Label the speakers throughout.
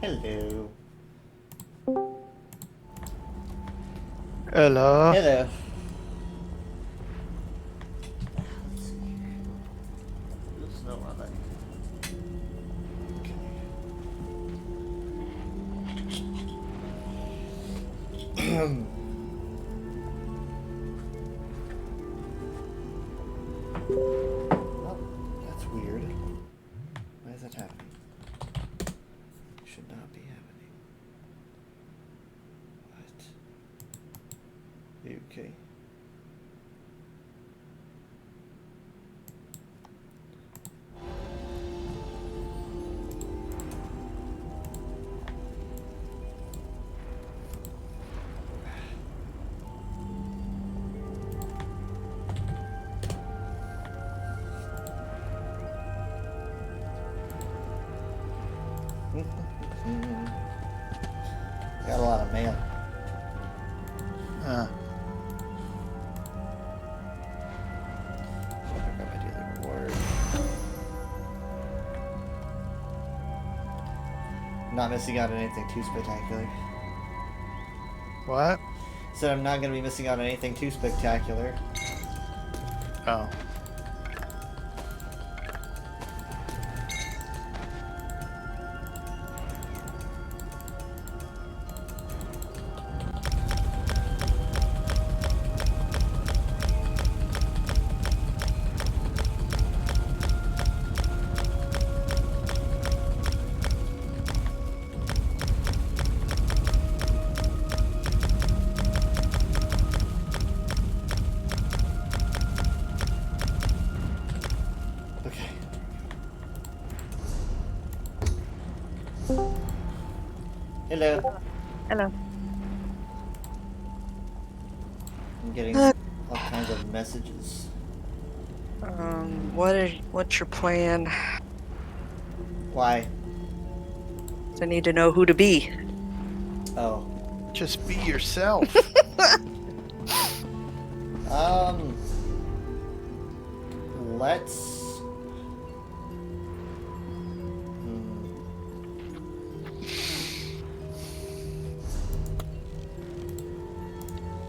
Speaker 1: Hello.
Speaker 2: Hello.
Speaker 1: Hello. Let's see here. Oops, no, wrong button. Okay. Oh, that's weird. Why is that happening? Should not be happening. What? Okay. Got a lot of mail.
Speaker 2: Uh,
Speaker 1: I got my daily reward. Not missing out on anything too spectacular.
Speaker 2: what?
Speaker 1: Said I'm not going to be missing out on anything too spectacular.
Speaker 2: Oh.
Speaker 1: Okay. Hello.
Speaker 3: Hello.
Speaker 1: I'm getting all kinds of messages.
Speaker 3: What's your plan?
Speaker 1: Why?
Speaker 3: I need to know who to be.
Speaker 1: Oh.
Speaker 2: Just be yourself.
Speaker 1: Let's...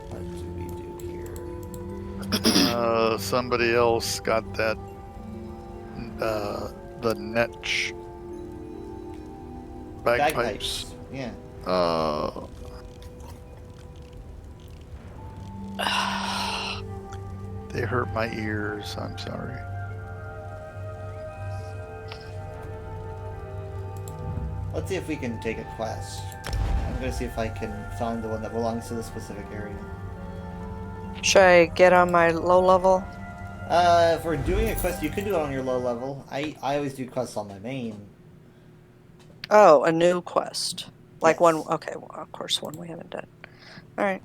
Speaker 1: What do we do here?
Speaker 2: Somebody else got that. The Netch bagpipes.
Speaker 1: Yeah.
Speaker 2: They hurt my ears. I'm sorry.
Speaker 1: Let's see if we can take a quest. I'm gonna see if I can find the one that belongs to the specific area.
Speaker 3: Should I get on my low level?
Speaker 1: If we're doing a quest, you could do it on your low level. I always do quests on my main.
Speaker 3: Oh, a new quest. Like
Speaker 1: Yes.
Speaker 3: one. Okay, well, of course, one we haven't done. All right.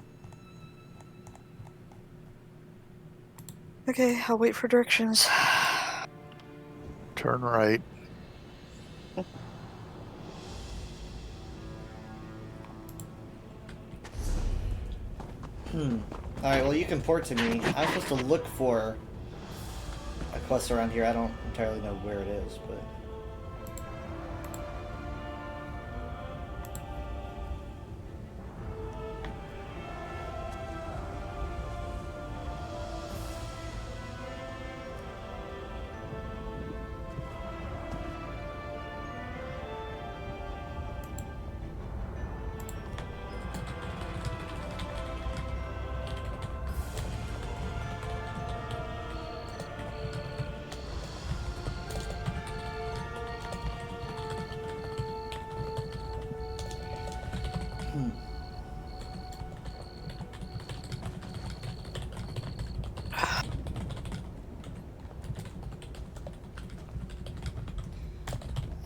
Speaker 3: Okay, I'll wait for directions.
Speaker 2: Turn right.
Speaker 1: Alright, well you can port to me. I'm supposed to look for a quest around here. I don't entirely know where it is, but...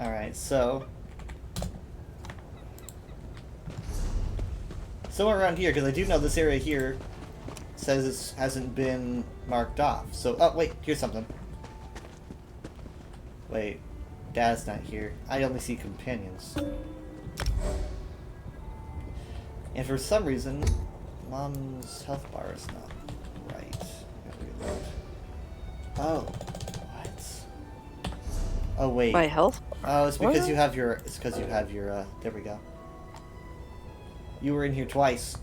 Speaker 1: Alright, so... somewhere around here, because I do know this area here says it hasn't been marked off. So, oh wait, here's something. Wait, Dad's not here. I only see companions. And for some reason, Mom's health bar is not right. Oh, what? Oh wait.
Speaker 3: My health?
Speaker 1: Oh, it's because
Speaker 3: What?
Speaker 1: you have your. It's because you have your. There we go. You were in here twice.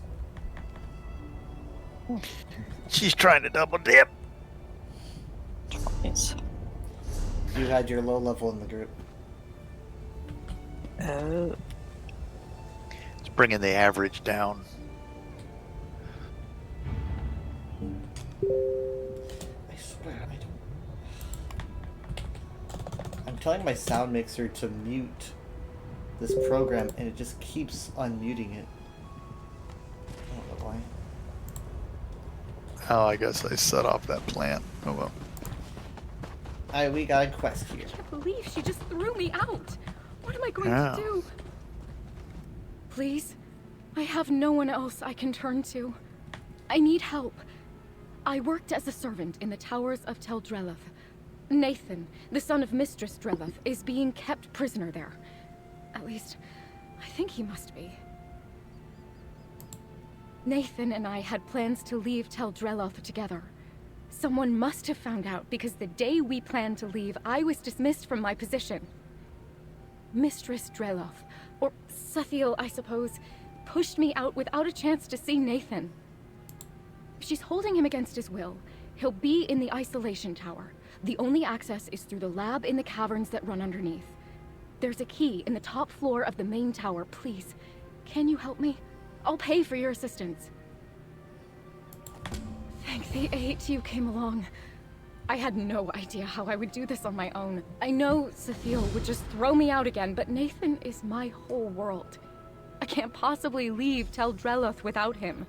Speaker 2: She's trying to double dip.
Speaker 3: Yes.
Speaker 1: You had your low level in the group.
Speaker 3: Oh.
Speaker 2: It's bringing the average down.
Speaker 1: I swear, I don't. I'm telling my sound mixer to mute this program, and it just keeps unmuting it. I don't know why.
Speaker 2: Oh, I guess I set off that plant. Oh well.
Speaker 1: Alright, we got a quest here.
Speaker 4: I can't believe she just threw me out. What am I going
Speaker 2: Yeah.
Speaker 4: to do? Please, I have no one else I can turn to. I need help. I worked as a servant in the towers of Tel Drelloth. Nathan, the son of Mistress Drelloth, is being kept prisoner there. At least, I think he must be. Nathan and I had plans to leave Tel Drelloth together. Someone must have found out because the day we planned to leave, I was dismissed from my position. Mistress Drelloth, or Sathiel, I suppose, pushed me out without a chance to see Nathan. She's holding him against his will. He'll be in the isolation tower. The only access is through the lab in the caverns that run underneath. There's a key in the top floor of the main tower. Please, can you help me? I'll pay for your assistance. Thank the AHU came along. I had no idea how I would do this on my own. I know Sathiel would just throw me out again, but Nathan is my whole world. I can't possibly leave Tel Drelloth without him.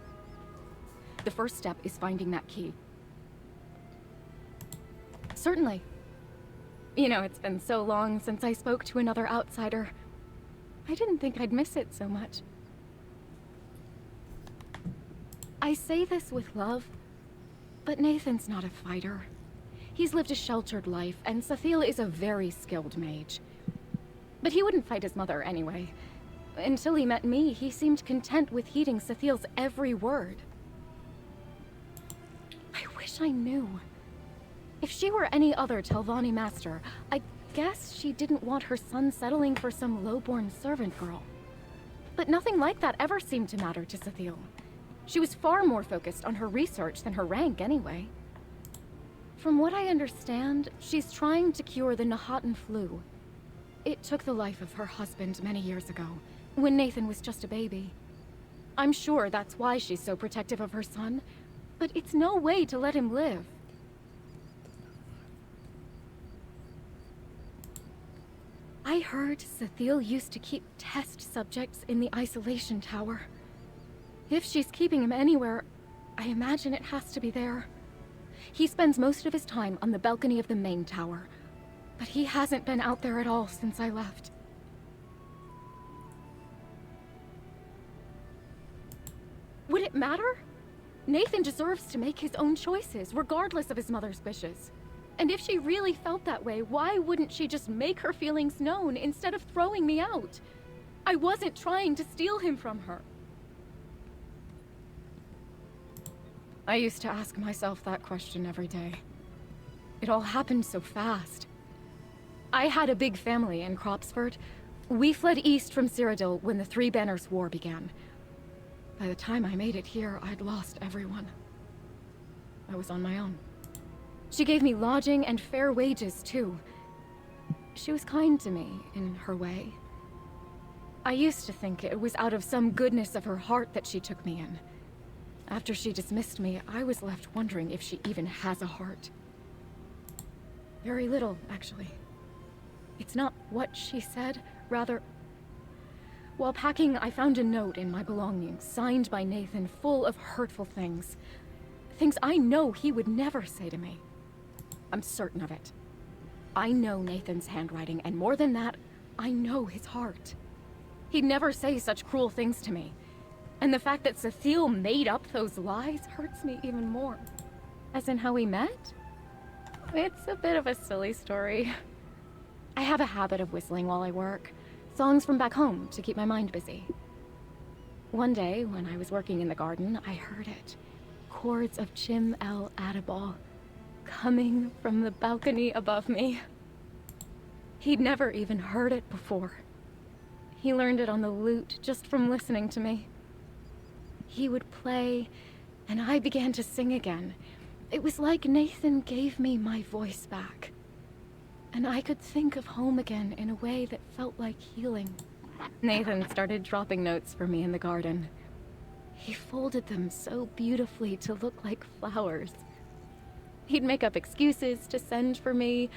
Speaker 4: The first step is finding that key. Certainly. You know, it's been so long since I spoke to another outsider. I didn't think I'd miss it so much. I say this with love, but Nathan's not a fighter. He's lived a sheltered life, and Sathiel is a very skilled mage. But he wouldn't fight his mother anyway. Until he met me, he seemed content with heeding Sathiel's every word. I wish I knew. If she were any other Telvanni master, I guess she didn't want her son settling for some lowborn servant girl. But nothing like that ever seemed to matter to Sathiel. She was far more focused on her research than her rank anyway. From what I understand, she's trying to cure the Nahatan flu. It took the life of her husband many years ago, when Nathan was just a baby. I'm sure that's why she's so protective of her son, but it's no way to let him live. I heard Sathiel used to keep test subjects in the isolation tower. If she's keeping him anywhere, I imagine it has to be there. He spends most of his time on the balcony of the main tower, but he hasn't been out there at all since I left. Would it matter? Nathan deserves to make his own choices, regardless of his mother's wishes. And if she really felt that way, why wouldn't she just make her feelings known instead of throwing me out? I wasn't trying to steal him from her. I used to ask myself that question every day. It all happened so fast. I had a big family in Cropsford. We fled east from Cyrodiil when the Three Banners War began. By the time I made it here, I'd lost everyone. I was on my own. She gave me lodging and fair wages, too. She was kind to me, in her way. I used to think it was out of some goodness of her heart that she took me in. After she dismissed me, I was left wondering if she even has a heart. Very little, actually. It's not what she said, rather... While packing, I found a note in my belongings, signed by Nathan, full of hurtful things. Things I know he would never say to me. I'm certain of it. I know Nathan's handwriting, and more than that, I know his heart. He'd never say such cruel things to me. And the fact that Sathiel made up those lies hurts me even more. As in how we met? It's a bit of a silly story. I have a habit of whistling while I work. Songs from back home to keep my mind busy. One day, when I was working in the garden, I heard it. Chords of Chim El Adabal, coming from the balcony above me. He'd never even heard it before. He learned it on the lute just from listening to me. He would play, and I began to sing again. It was like Nathan gave me my voice back. And I could think of home again in a way that felt like healing. Nathan started dropping notes for me in the garden. He folded them so beautifully to look like flowers. He'd make up excuses to send for me.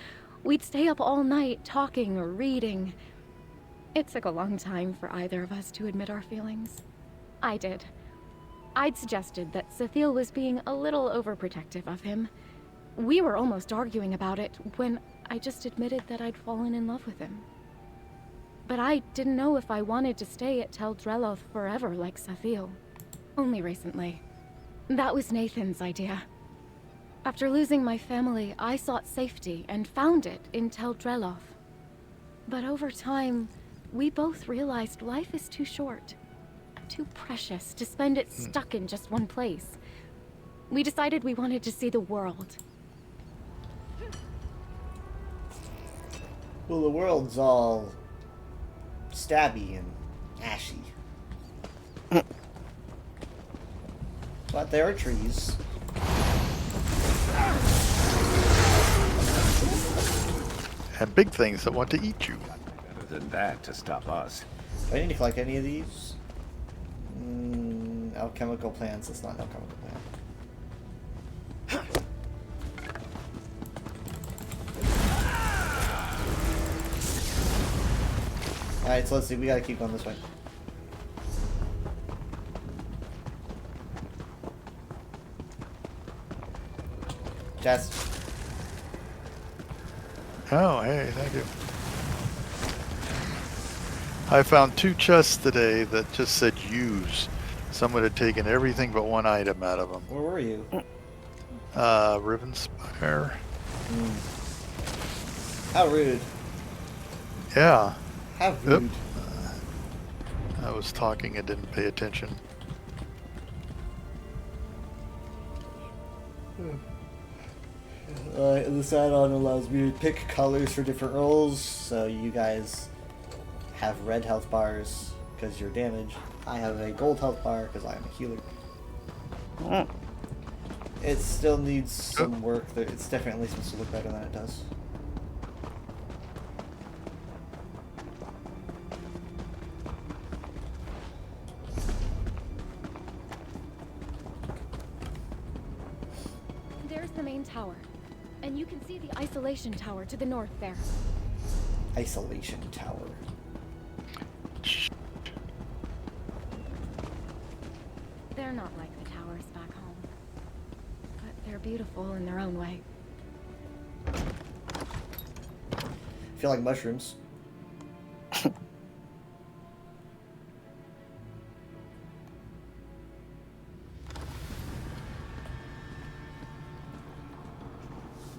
Speaker 4: We'd stay up all night talking or reading. It took a long time for either of us to admit our feelings. I did. I'd suggested that Sathiel was being a little overprotective of him. We were almost arguing about it when I just admitted that I'd fallen in love with him. But I didn't know if I wanted to stay at Tel Dreloth forever like Sathiel. Only recently. That was Nathan's idea. After losing my family, I sought safety and found it in Tel Dreloth. But over time, we both realized life is too short. Too precious to spend it stuck in just one place. We decided we wanted to see the world.
Speaker 1: Well, the world's all stabby and ashy. But there are trees.
Speaker 2: And big things that want to eat you.
Speaker 5: Better than that to stop us.
Speaker 1: Do I need to collect any of these? Alchemical plants. It's not an alchemical plant. Alright, so let's see. We gotta keep going this way. Chest.
Speaker 2: Oh, hey, thank you. I found 2 chests today that just said use. Someone had taken everything but one item out of them.
Speaker 1: Where were you?
Speaker 2: Rivenspire.
Speaker 1: How rude.
Speaker 2: Yeah.
Speaker 1: How rude.
Speaker 2: I was talking and didn't pay attention.
Speaker 1: This add-on allows me to pick colors for different roles, so you guys have red health bars because you're damaged. I have a gold health bar because I am a healer. It still needs some work. It's definitely supposed to look better than it does.
Speaker 4: There's the main tower. And you can see the isolation tower to the north there.
Speaker 1: Isolation tower.
Speaker 4: They're not like the towers back home. But they're beautiful in their own way.
Speaker 1: I feel like mushrooms.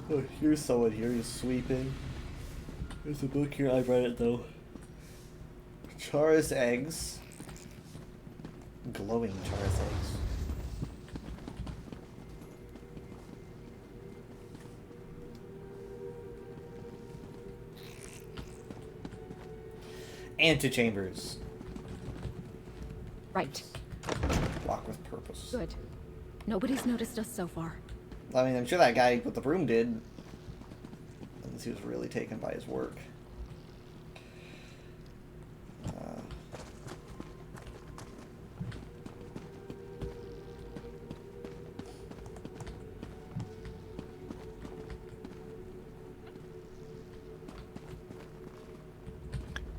Speaker 1: Oh, here's someone here who's sweeping. There's a book here, I read it though. Charis eggs. Glowing Charis eggs. Antechambers.
Speaker 4: Right.
Speaker 1: Walk with purpose.
Speaker 4: Good. Nobody's noticed us so far.
Speaker 1: I mean, I'm sure that guy with the broom did. Unless he was really taken by his work.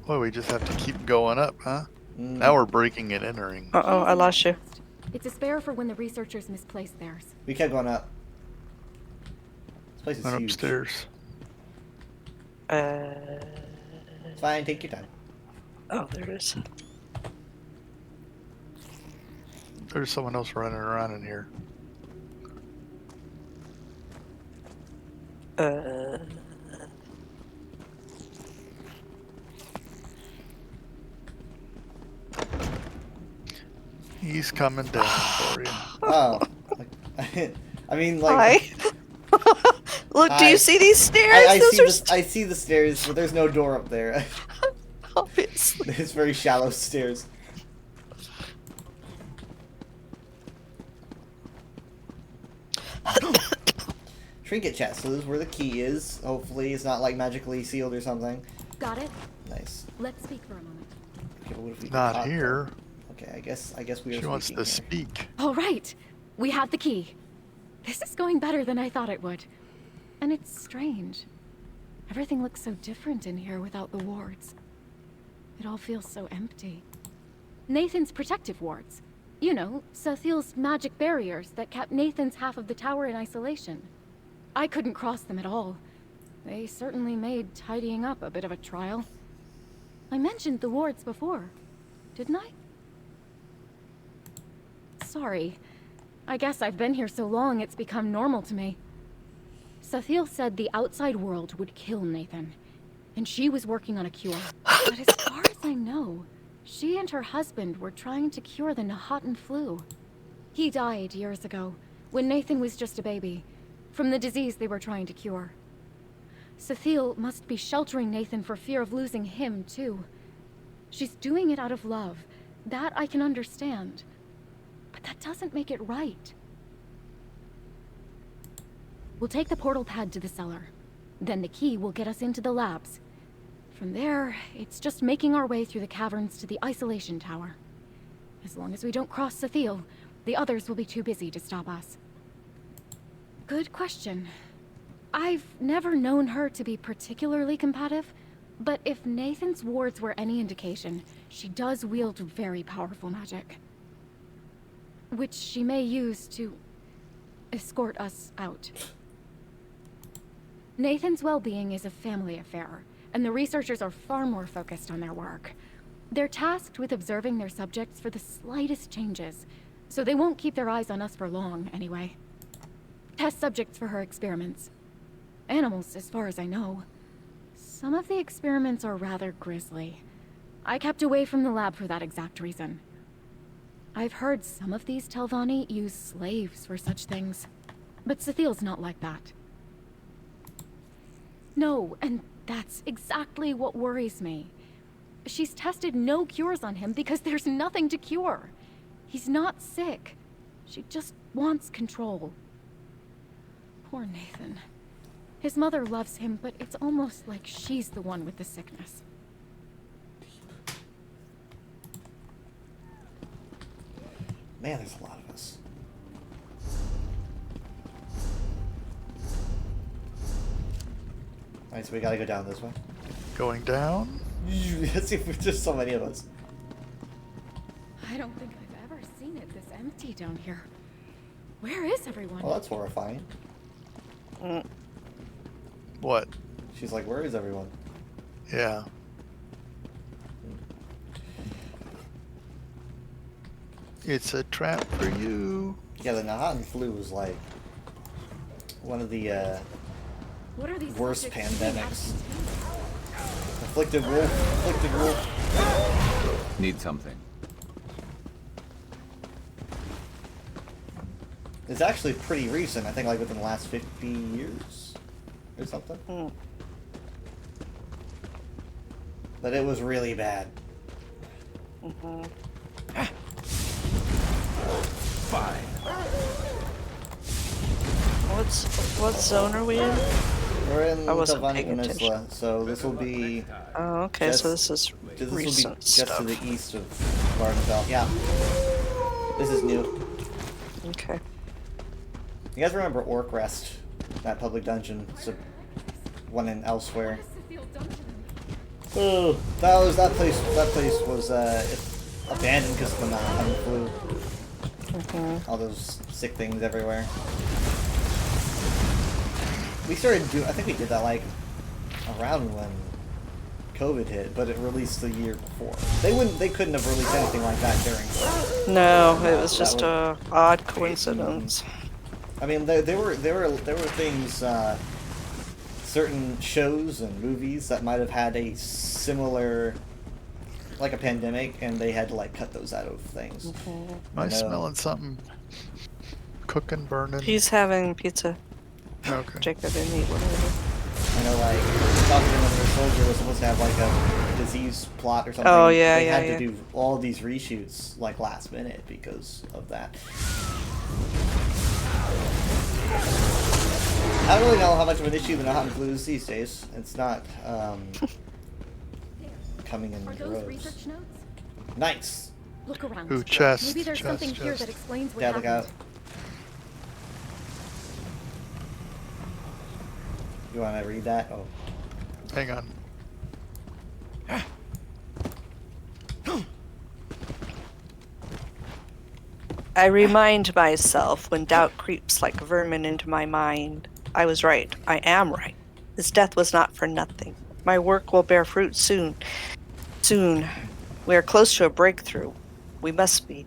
Speaker 2: Well, we just have to keep going up, huh? Now we're breaking and entering.
Speaker 3: Uh-oh, I lost you.
Speaker 4: It's a spare for when the researchers misplace theirs.
Speaker 1: We kept going up. This place is
Speaker 2: Went
Speaker 1: huge.
Speaker 2: upstairs.
Speaker 1: It's fine, take your time.
Speaker 3: Oh, there it is.
Speaker 2: There's someone else running around in here. He's coming down for you.
Speaker 1: Oh. I mean, like...
Speaker 3: Hi. Look, do you see these stairs?
Speaker 1: I
Speaker 3: Those
Speaker 1: see
Speaker 3: are
Speaker 1: this, I see the stairs, but there's no door up there.
Speaker 3: obviously.
Speaker 1: There's very shallow stairs. Trinket chest. So this is where the key is. Hopefully it's not like magically sealed or something.
Speaker 4: Got it?
Speaker 1: Nice.
Speaker 4: Let's speak for a moment.
Speaker 1: Okay, but what if we
Speaker 2: Not
Speaker 1: talk,
Speaker 2: here.
Speaker 1: though? Okay, I guess we are
Speaker 2: She wants
Speaker 1: speaking
Speaker 2: to
Speaker 1: here.
Speaker 2: speak.
Speaker 4: All right. We have the key. This is going better than I thought it would. And it's strange. Everything looks so different in here without the wards. It all feels so empty. Nathan's protective wards. You know, Sathiel's magic barriers that kept Nathan's half of the tower in isolation. I couldn't cross them at all. They certainly made tidying up a bit of a trial. I mentioned the wards before, didn't I? Sorry. I guess I've been here so long it's become normal to me. Sathiel said the outside world would kill Nathan, and she was working on a cure. But as far as I know, she and her husband were trying to cure the Nahatan flu. He died years ago, when Nathan was just a baby, from the disease they were trying to cure. Sathiel must be sheltering Nathan for fear of losing him, too. She's doing it out of love. That I can understand. But that doesn't make it right. We'll take the portal pad to the cellar. Then the key will get us into the labs. From there, it's just making our way through the caverns to the isolation tower. As long as we don't cross Sathiel, the others will be too busy to stop us. Good question. I've never known her to be particularly combative, but if Nathan's wards were any indication, she does wield very powerful magic. Which she may use to escort us out. Nathan's well-being is a family affair, and the researchers are far more focused on their work. They're tasked with observing their subjects for the slightest changes, so they won't keep their eyes on us for long, anyway. Test subjects for her experiments. Animals, as far as I know. Some of the experiments are rather grisly. I kept away from the lab for that exact reason. I've heard some of these Telvanni use slaves for such things, but Sathiel's not like that. No, and that's exactly what worries me. She's tested no cures on him because there's nothing to cure. He's not sick. She just wants control. Poor Nathan. His mother loves him, but it's almost like she's the one with the sickness.
Speaker 1: Man, there's a lot of us. Alright, so we gotta go down this way.
Speaker 2: Going down?
Speaker 1: Let's see if there's just so many of us.
Speaker 4: I don't think I've ever seen it this empty down here. Where is everyone?
Speaker 1: Well, that's horrifying.
Speaker 2: What?
Speaker 1: She's like, where is everyone?
Speaker 2: Yeah. It's a trap for you.
Speaker 1: Yeah, the Nahatan flu was like one of the
Speaker 4: What are these
Speaker 1: worst
Speaker 4: subjects
Speaker 1: pandemics.
Speaker 4: doing?
Speaker 1: Afflicted wolf, afflicted wolf.
Speaker 5: Need something.
Speaker 1: It's actually pretty recent. I think like within the last 50 years or something. But it was really bad.
Speaker 5: Fine.
Speaker 3: What zone are we in?
Speaker 1: We're in
Speaker 3: I wasn't
Speaker 1: Telvanni
Speaker 3: paying
Speaker 1: Peninsula, so this will be
Speaker 3: Oh, okay, so this is
Speaker 1: this will be
Speaker 3: recent
Speaker 1: just
Speaker 3: stuff.
Speaker 1: to the east of Vardenfell. Yeah, this is new.
Speaker 3: Okay.
Speaker 1: You guys remember Orc Rest, that public dungeon? It's a one in Elsewhere. Oh, that place was abandoned because of the Nahatan flu. All those sick things everywhere. We started doing. I think we did that like around when COVID hit, but it released the year before. They couldn't have released anything like that during.
Speaker 3: No, it was
Speaker 1: That
Speaker 3: just a odd coincidence.
Speaker 1: I mean, there were things, certain shows and movies that might have had a similar, like a pandemic, and they had to like cut those out of things.
Speaker 2: Am I smelling something cooking, burning?
Speaker 3: He's having pizza.
Speaker 2: Okay.
Speaker 3: Jacob and me, whatever.
Speaker 1: I know, like, Falcon and Winter Soldier was supposed to have like a disease plot or something.
Speaker 3: Oh, yeah,
Speaker 1: they
Speaker 3: yeah,
Speaker 1: had
Speaker 3: yeah.
Speaker 1: to do all these reshoots like last minute because of that. I don't really know how much of an issue the Nahant Blues these days. It's not coming in
Speaker 4: Are those
Speaker 1: droves.
Speaker 4: research notes?
Speaker 1: Nice.
Speaker 4: Look around.
Speaker 2: Ooh, chest.
Speaker 4: Maybe there's
Speaker 2: chest,
Speaker 4: something here
Speaker 2: chest.
Speaker 4: that explains what
Speaker 1: Yeah, look out.
Speaker 4: happened.
Speaker 1: You want to read that? Oh.
Speaker 2: Hang on.
Speaker 3: I remind myself when doubt creeps like vermin into my mind. I was right. I am right. This death was not for nothing. My work will bear fruit soon. Soon. We are close to a breakthrough. We must be.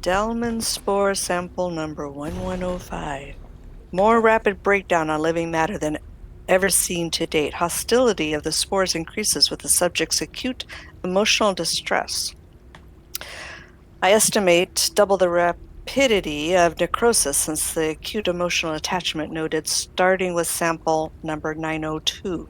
Speaker 3: Delman spore sample number 1105. More rapid breakdown on living matter than ever seen to date. Hostility of the spores increases with the subject's acute emotional distress. I estimate double the rapidity of necrosis since the acute emotional attachment noted starting with sample number 902.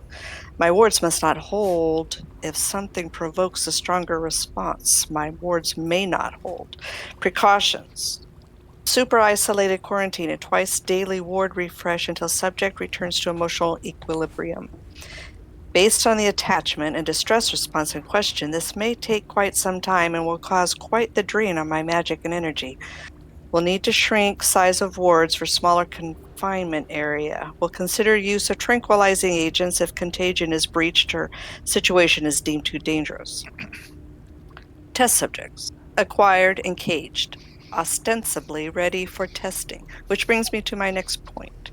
Speaker 3: My wards must not hold if something provokes a stronger response. My wards may not hold. Precautions. Super isolated quarantine and twice daily ward refresh until subject returns to emotional equilibrium. Based on the attachment and distress response in question, this may take quite some time and will cause quite the drain on my magic and energy. We'll need to shrink size of wards for smaller confinement area. We'll consider use of tranquilizing agents if contagion is breached or situation is deemed too dangerous. Test subjects. Acquired and caged. Ostensibly ready for testing. Which brings me to my next point.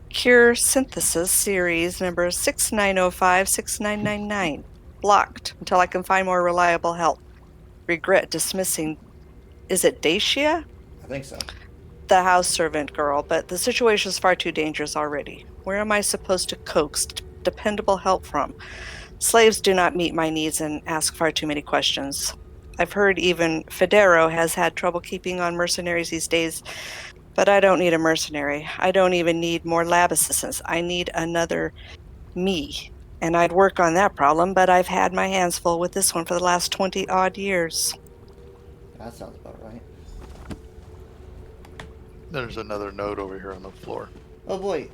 Speaker 3: Cure Synthesis Series number 6905-6999. Blocked until I can find more reliable help. Regret dismissing, is it Dacia?
Speaker 1: I think so.
Speaker 3: The house servant girl, but the situation is far too dangerous already. Where am I supposed to coax dependable help from? Slaves do not meet my needs and ask far too many questions. I've heard even Federo has had trouble keeping on mercenaries these days, but I don't need a mercenary. I don't even need more lab assistants. I need another me. And I'd work on that problem, but I've had my hands full with this one for the last 20-odd years.
Speaker 1: That sounds about right.
Speaker 2: There's another note over here on the floor.
Speaker 1: Oh boy.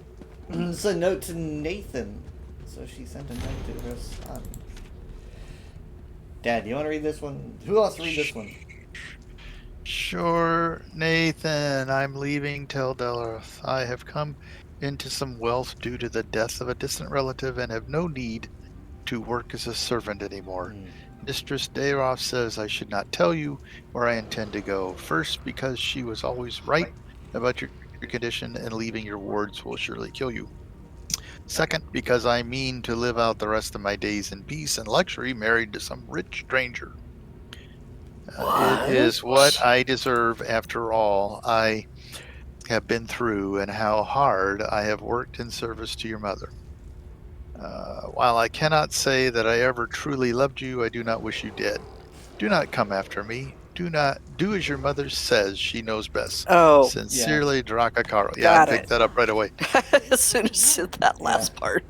Speaker 1: It's a note to Nathan. So she sent a note to her son. Dad, do you want to read this one? Who wants to read this one?
Speaker 2: Sure, Nathan. I'm leaving Tel Delaroth. I have come into some wealth due to the death of a distant relative and have no need to work as a servant anymore. Mistress Dayroth says I should not tell you where I intend to go. First, because she was always right about your condition, and leaving your wards will surely kill you. Second, because I mean to live out the rest of my days in peace and luxury, married to some rich stranger. It is what I deserve after all I have been through and how hard I have worked in service to your mother. While I cannot say that I ever truly loved you, I do not wish you dead. Do not come after me. Do as your mother says. She knows best.
Speaker 3: Oh,
Speaker 2: Sincerely, Drakakaro. Yeah,
Speaker 3: Got
Speaker 2: I picked
Speaker 3: it.
Speaker 2: that up right away.
Speaker 3: as soon as you said that last part.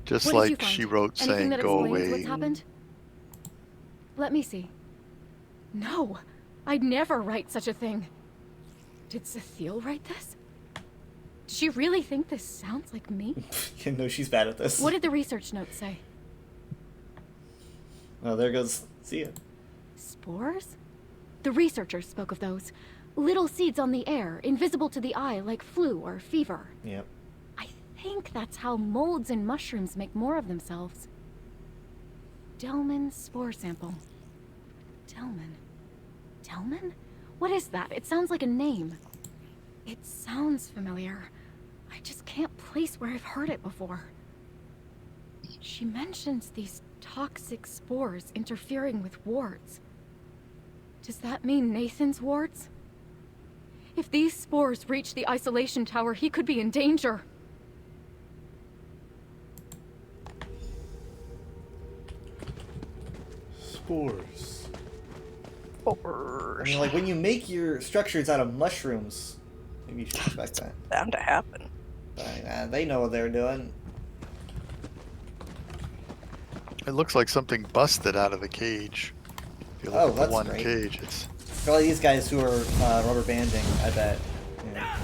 Speaker 2: Just
Speaker 4: What did you
Speaker 2: like
Speaker 4: find?
Speaker 2: she wrote
Speaker 4: Anything
Speaker 2: saying,
Speaker 4: that
Speaker 2: go
Speaker 4: explains
Speaker 2: away.
Speaker 4: what's happened? Let me see. No, I'd never write such a thing. Did Cecile write this? Does she really think this sounds like me?
Speaker 1: You know she's bad at this.
Speaker 4: What did the research note say?
Speaker 1: Oh, there goes Sia.
Speaker 4: Spores? The researchers spoke of those. Little seeds on the air, invisible to the eye like flu or fever.
Speaker 1: Yep.
Speaker 4: I think that's how molds and mushrooms make more of themselves. Delman spore sample. Delman? Delman? What is that? It sounds like a name. It sounds familiar. I just can't place where I've heard it before. She mentions these toxic spores interfering with wards. Does that mean Nathan's wards? If these spores reach the isolation tower, he could be in danger.
Speaker 1: Spores. I mean, like, when you make your structures out of mushrooms, maybe you should expect that.
Speaker 3: Bound to happen.
Speaker 1: But, they know what they're doing.
Speaker 2: It looks like something busted out of the cage. If you look
Speaker 1: Oh,
Speaker 2: at the
Speaker 1: that's
Speaker 2: one
Speaker 1: great.
Speaker 2: cage, it's
Speaker 1: Probably these guys who are rubber banding, I bet. Yeah.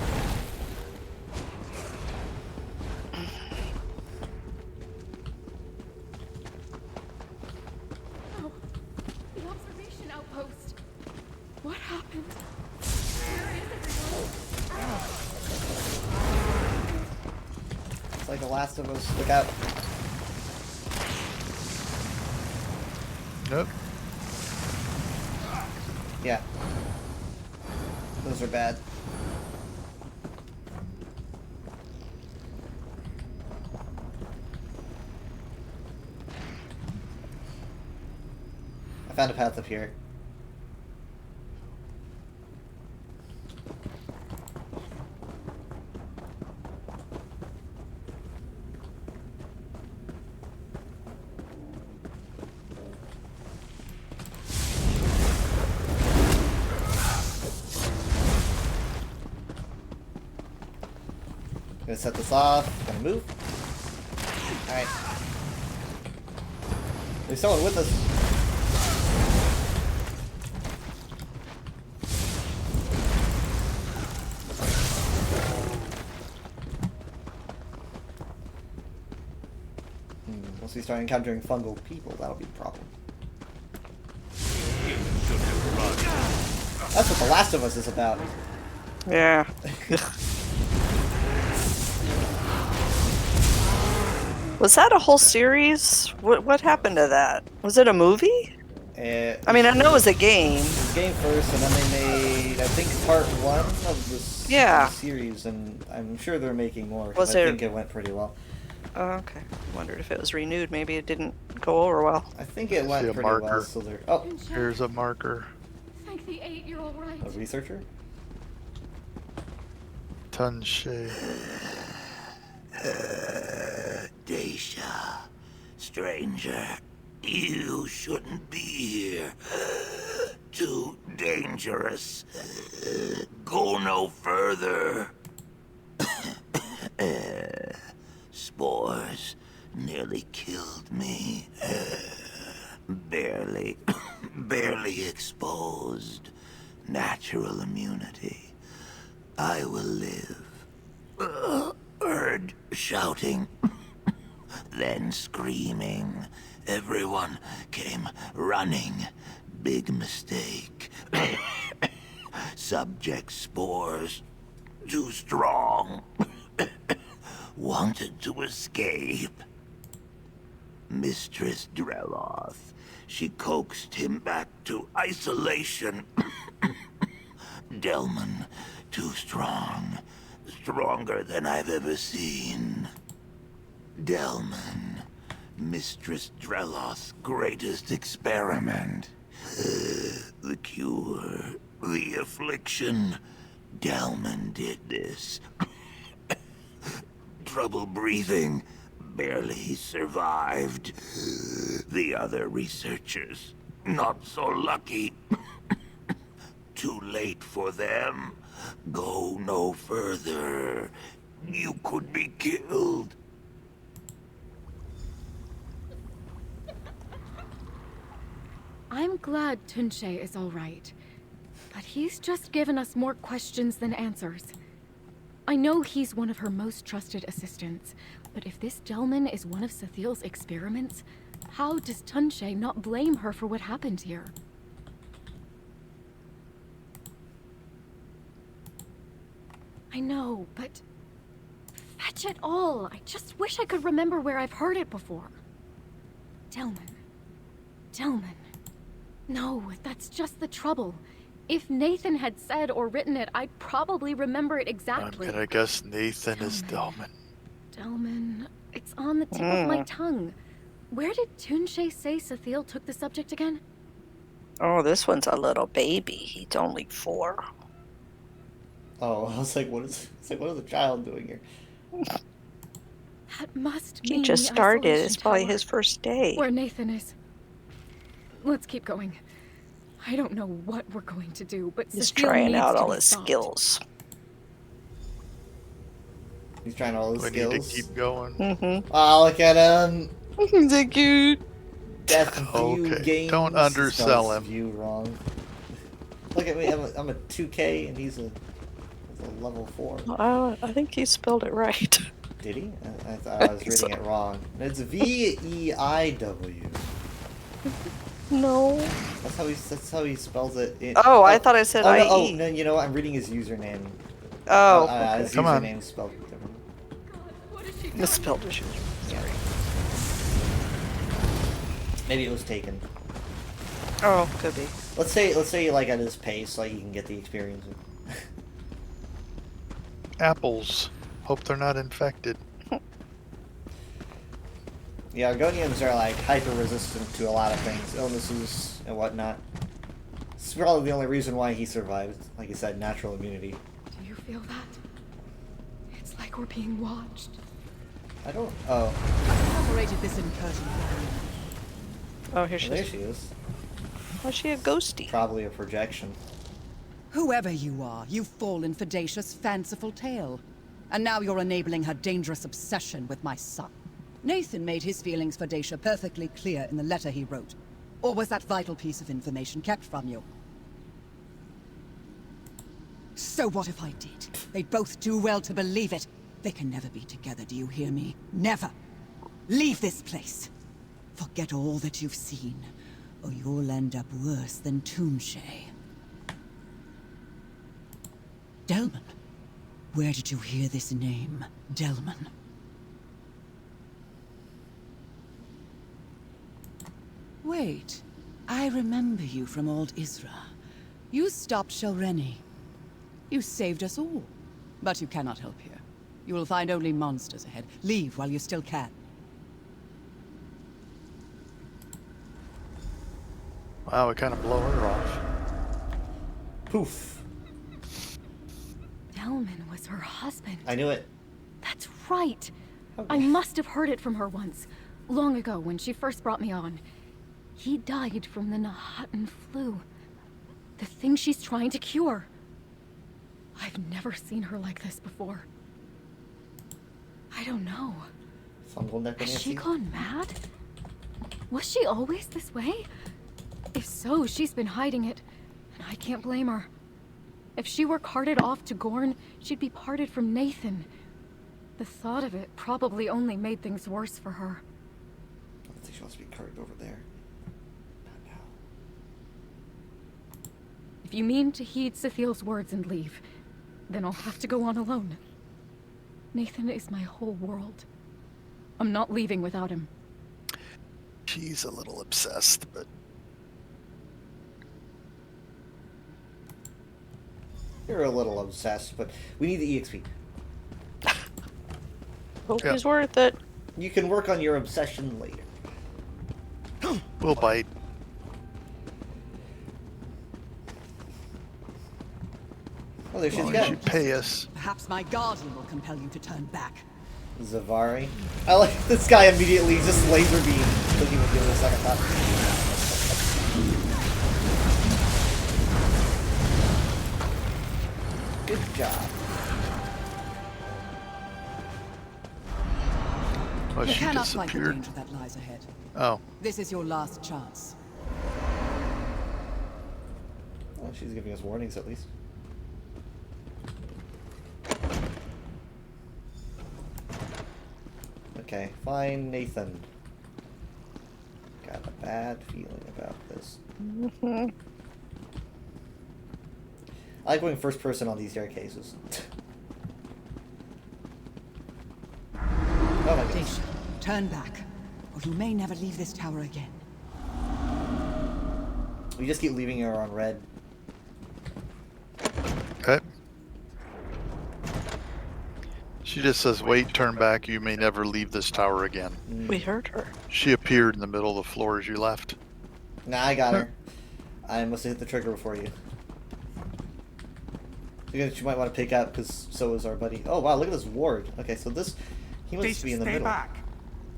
Speaker 4: Oh, the observation outpost. What happened? Where is everyone?
Speaker 1: It's like The Last of Us. Look out.
Speaker 2: nope.
Speaker 1: Yeah. Those are bad. I found a path up here. Gonna set this off. Gonna move. Alright. There's someone with us. Once we start encountering fungal people, that'll be a problem. That's what The Last of Us is about.
Speaker 3: Yeah. Was that a whole series? What happened to that? Was it a movie? I mean, I know it was a game.
Speaker 1: Game first, and then they made, I think, part 1 of this
Speaker 3: Yeah.
Speaker 1: series, and I'm sure they're making more. 'Cause
Speaker 3: Was
Speaker 1: I
Speaker 3: there-
Speaker 1: think it went pretty well.
Speaker 3: Oh, okay. Wondered if it was renewed. Maybe it didn't go over well.
Speaker 1: I think it
Speaker 2: I
Speaker 1: went
Speaker 2: see a
Speaker 1: pretty well.
Speaker 2: marker.
Speaker 1: So they're
Speaker 2: Here's a marker.
Speaker 4: Thank the 8 you're all right.
Speaker 1: a researcher.
Speaker 2: Tunshay.
Speaker 6: Daisha, stranger, you shouldn't be here. Too dangerous. Go no further. Spores nearly killed me. Barely exposed. Natural immunity. I will live. Heard shouting, then screaming. Everyone came running. Big mistake. Subject spores. Too strong. Wanted to escape. Mistress Dreloth. She coaxed him back to isolation. Delman, too strong. Stronger than I've ever seen. Delman, Mistress Dreloth's greatest experiment. The cure, the affliction. Delman did this. Trouble breathing, barely survived. The other researchers, not so lucky. Too late for them. Go no further. You could be killed.
Speaker 4: I'm glad Tunshay is all right. But he's just given us more questions than answers. I know he's one of her most trusted assistants, but if this Delman is one of Sathiel's experiments, how does Tunshay not blame her for what happened here? I know, but... fetch it all! I just wish I could remember where I've heard it before. Delman. Delman. No, that's just the trouble. If Nathan had said or written it, I'd probably remember it exactly.
Speaker 2: I'm gonna guess Nathan is Delman.
Speaker 4: Delman. It's on the tip of my tongue. Where did Tunshay say Sathiel took the subject again?
Speaker 3: Oh, this one's a little baby. He's only 4.
Speaker 1: Oh, I was like, what is the child doing here?
Speaker 4: That must
Speaker 3: He
Speaker 4: mean
Speaker 3: just
Speaker 4: the
Speaker 3: started.
Speaker 4: isolation
Speaker 3: It's probably
Speaker 4: tower,
Speaker 3: his first day.
Speaker 4: where Nathan is. Let's keep going. I don't know what we're going to do, but
Speaker 3: He's
Speaker 4: Cecile
Speaker 3: trying
Speaker 4: needs
Speaker 3: out
Speaker 4: to
Speaker 3: all
Speaker 4: be
Speaker 3: his
Speaker 4: stopped.
Speaker 3: skills.
Speaker 1: He's trying all his
Speaker 2: We
Speaker 1: skills.
Speaker 2: need to keep going.
Speaker 3: Mm-hmm.
Speaker 1: Oh, look at him!
Speaker 3: Is it cute?
Speaker 1: Death View
Speaker 2: Okay,
Speaker 1: Games.
Speaker 2: don't
Speaker 1: He
Speaker 2: undersell
Speaker 1: spells
Speaker 2: him.
Speaker 1: View wrong. Look at me, I'm a 2K and he's a level 4.
Speaker 3: I think he spelled it right.
Speaker 1: Did he? I thought I was reading it wrong. It's VEIW.
Speaker 3: No.
Speaker 1: That's how he spells it.
Speaker 3: Oh, I thought I said
Speaker 1: oh, no,
Speaker 3: IE.
Speaker 1: oh, no, you know what? I'm reading his username.
Speaker 3: Oh,
Speaker 1: His
Speaker 2: Come on.
Speaker 1: username spelled different.
Speaker 3: misspelled his username. Sorry.
Speaker 1: Maybe it was taken.
Speaker 3: Oh, could be.
Speaker 1: Let's say like at his pace, like you can get the experience.
Speaker 2: Apples. Hope they're not infected.
Speaker 1: Yeah, Argonians are like hyper resistant to a lot of things, illnesses and whatnot. It's probably the only reason why he survived. Like you said, natural immunity.
Speaker 4: Do you feel that? It's like we're being watched.
Speaker 1: I don't. Oh,
Speaker 7: Operated this incursion.
Speaker 3: Oh, here
Speaker 1: well,
Speaker 3: she
Speaker 1: there
Speaker 3: is.
Speaker 1: she is.
Speaker 3: Oh, she a ghosty.
Speaker 1: Probably a projection.
Speaker 7: Whoever you are, you've fallen for Dacia's fanciful tale. And now you're enabling her dangerous obsession with my son. Nathan made his feelings for Dacia perfectly clear in the letter he wrote. Or was that vital piece of information kept from you? So what if I did? They'd both do well to believe it. They can never be together, do you hear me? Never! Leave this place! Forget all that you've seen, or you'll end up worse than Toonshay. Delman? Where did you hear this name, Delman? Wait, I remember you from old Isra. You stopped Shalreni. You saved us all. But you cannot help here. You will find only monsters ahead. Leave while you still can.
Speaker 2: Wow, we kind of blow her off.
Speaker 1: Poof.
Speaker 4: Delman was her husband.
Speaker 1: I knew it.
Speaker 4: That's right.
Speaker 1: How-
Speaker 4: I must have heard it from her once, long ago when she first brought me on. He died from the Nahatan flu. The thing she's trying to cure. I've never seen her like this before. I don't know.
Speaker 1: Fungal
Speaker 4: Has she
Speaker 1: necromancy.
Speaker 4: gone mad? Was she always this way? If so, she's been hiding it, and I can't blame her. If she were carted off to Gorn, she'd be parted from Nathan. The thought of it probably only made things worse for her.
Speaker 1: I think she wants to be carted over there. Not now.
Speaker 4: If you mean to heed Cethile's words and leave, then I'll have to go on alone. Nathan is my whole world. I'm not leaving without him.
Speaker 2: She's a little obsessed, but
Speaker 1: You're a little obsessed, but we need the EXP.
Speaker 3: Hope
Speaker 2: Yeah.
Speaker 3: he's worth it.
Speaker 1: You can work on your obsession later.
Speaker 2: we'll bite.
Speaker 1: Oh, there she's
Speaker 2: As long
Speaker 1: got
Speaker 2: as you pay us.
Speaker 7: Perhaps my guardian will compel you to turn back.
Speaker 1: Zavari. I like this guy immediately just laser beam. Doesn't even give it a second thought. Good job.
Speaker 2: Oh,
Speaker 7: You
Speaker 2: she
Speaker 7: cannot fight the
Speaker 2: disappeared.
Speaker 7: danger that lies ahead.
Speaker 2: Oh,
Speaker 7: This is your last chance.
Speaker 1: Well, she's giving us warnings at least. Okay, find Nathan. Got a bad feeling about this. I like going first person on these staircases. Oh my goodness.
Speaker 7: Dacia, turn back, or you may never leave this tower again.
Speaker 1: We just keep leaving her on red.
Speaker 2: okay. She just says, wait, turn back, you may never leave this tower again.
Speaker 3: We heard her.
Speaker 2: She appeared in the middle of the floor as you left.
Speaker 1: Nah, I got her. I must have hit the trigger before you. She might want to pick up, because so is our buddy. Oh wow, look at this ward. Okay, so this... He must
Speaker 8: Dacia,
Speaker 1: be in the
Speaker 8: stay
Speaker 1: middle.
Speaker 8: back.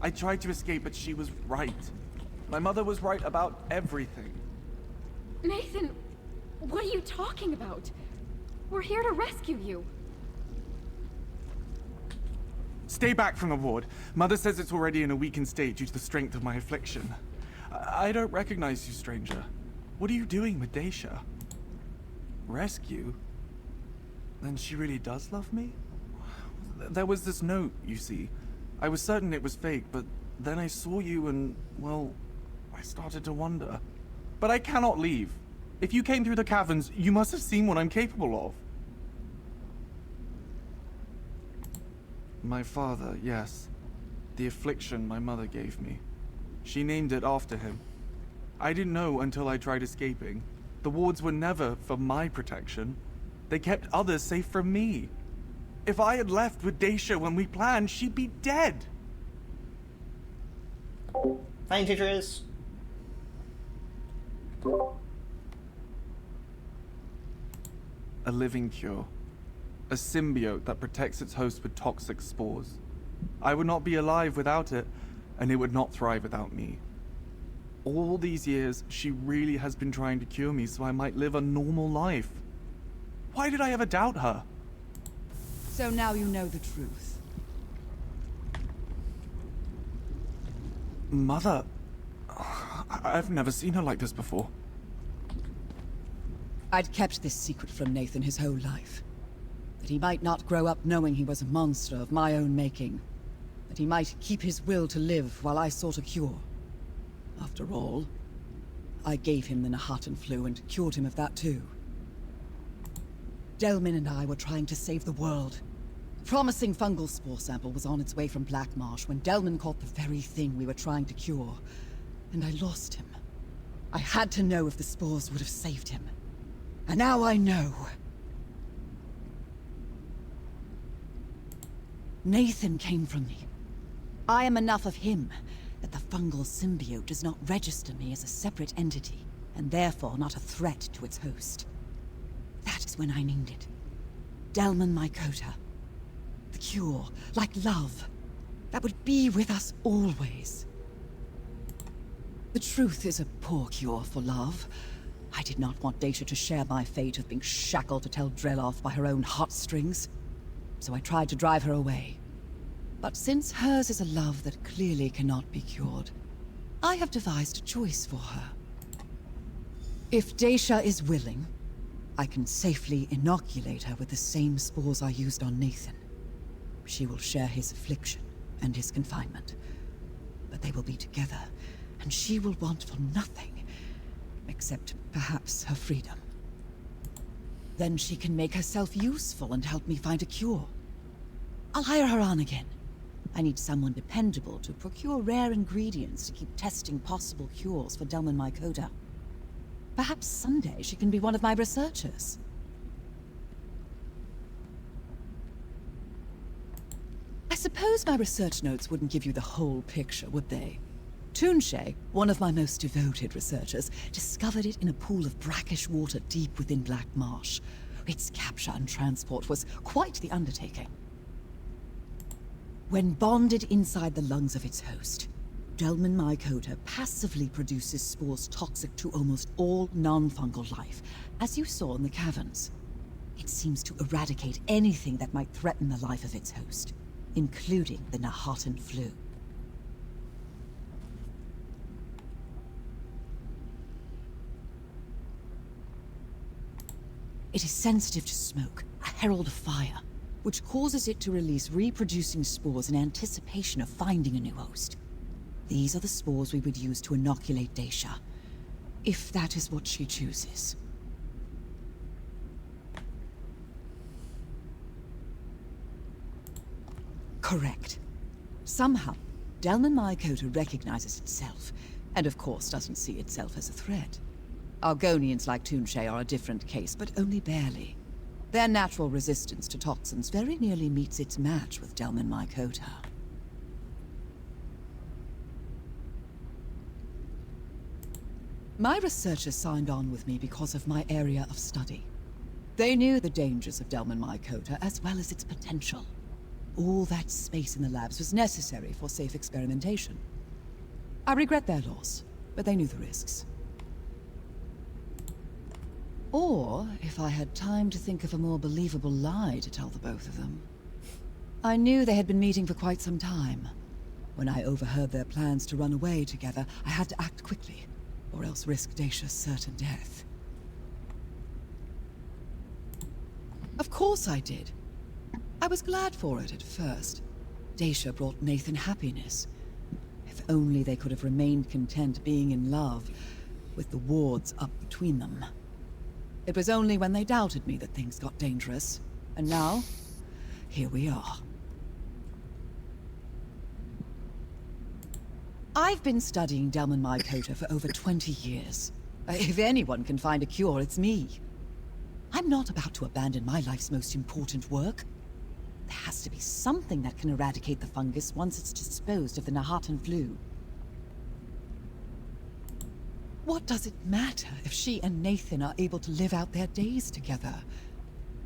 Speaker 8: I tried to escape, but she was right. My mother was right about everything.
Speaker 4: Nathan, what are you talking about? We're here to rescue you.
Speaker 8: Stay back from the ward. Mother says it's already in a weakened state due to the strength of my affliction. I don't recognize you, stranger. What are you doing with Daisha? Rescue? Then she really does love me? There was this note, you see. I was certain it was fake, but then I saw you and, well, I started to wonder. But I cannot leave. If you came through the caverns, you must have seen what I'm capable of. My father, yes. The affliction my mother gave me. She named it after him. I didn't know until I tried escaping. The wards were never for my protection. They kept others safe from me. If I had left with Daisha when we planned, she'd be dead.
Speaker 1: Fine, teachers.
Speaker 8: A living cure. A symbiote that protects its host with toxic spores. I would not be alive without it, and it would not thrive without me. All these years, she really has been trying to cure me so I might live a normal life. Why did I ever doubt her?
Speaker 7: So now you know the truth.
Speaker 8: Mother... I've never seen her like this before.
Speaker 7: I'd kept this secret from Nathan his whole life. That he might not grow up knowing he was a monster of my own making. That he might keep his will to live while I sought a cure. After all, I gave him the Nahatan flu and cured him of that too. Delmin and I were trying to save the world. The promising fungal spore sample was on its way from Black Marsh when Delmin caught the very thing we were trying to cure. And I lost him. I had to know if the spores would have saved him. And now I know. Nathan came from me. I am enough of him that the fungal symbiote does not register me as a separate entity, and therefore not a threat to its host. That is when I named it. Delmin Mycota. The cure, like love, that would be with us always. The truth is a poor cure for love. I did not want Daisha to share my fate of being shackled to tell Dreloff by her own heartstrings. So I tried to drive her away. But since hers is a love that clearly cannot be cured, I have devised a choice for her. If Daisha is willing, I can safely inoculate her with the same spores I used on Nathan. She will share his affliction and his confinement. But they will be together, and she will want for nothing, except perhaps her freedom. Then she can make herself useful and help me find a cure. I'll hire her on again. I need someone dependable to procure rare ingredients to keep testing possible cures for Delmin Mycota. Perhaps someday she can be one of my researchers. I suppose my research notes wouldn't give you the whole picture, would they? Toonshay, one of my most devoted researchers, discovered it in a pool of brackish water deep within Black Marsh. Its capture and transport was quite the undertaking. When bonded inside the lungs of its host, Delmin Mycota passively produces spores toxic to almost all non-fungal life, as you saw in the caverns. It seems to eradicate anything that might threaten the life of its host, including the Nahatan flu. It is sensitive to smoke, a herald of fire, which causes it to release reproducing spores in anticipation of finding a new host. These are the spores we would use to inoculate Daisha, if that is what she chooses. Correct. Somehow, Delmin Mycota recognizes itself, and of course doesn't see itself as a threat. Argonians like Toonshay are a different case, but only barely. Their natural resistance to toxins very nearly meets its match with Delmin Mycota. My researchers signed on with me because of my area of study. They knew the dangers of Delmin Mycota as well as its potential. All that space in the labs was necessary for safe experimentation. I regret their loss, but they knew the risks. Or if I had time to think of a more believable lie to tell the both of them. I knew they had been meeting for quite some time. When I overheard their plans to run away together, I had to act quickly, or else risk Dacia's certain death. Of course I did. I was glad for it at first. Dacia brought Nathan happiness. If only they could have remained content being in love, with the wards up between them. It was only when they doubted me that things got dangerous. And now, here we are. I've been studying Delman Mycota for over 20 years. If anyone can find a cure, it's me. I'm not about to abandon my life's most important work. There has to be something that can eradicate the fungus once it's disposed of the Nahatan flu. What does it matter if she and Nathan are able to live out their days together?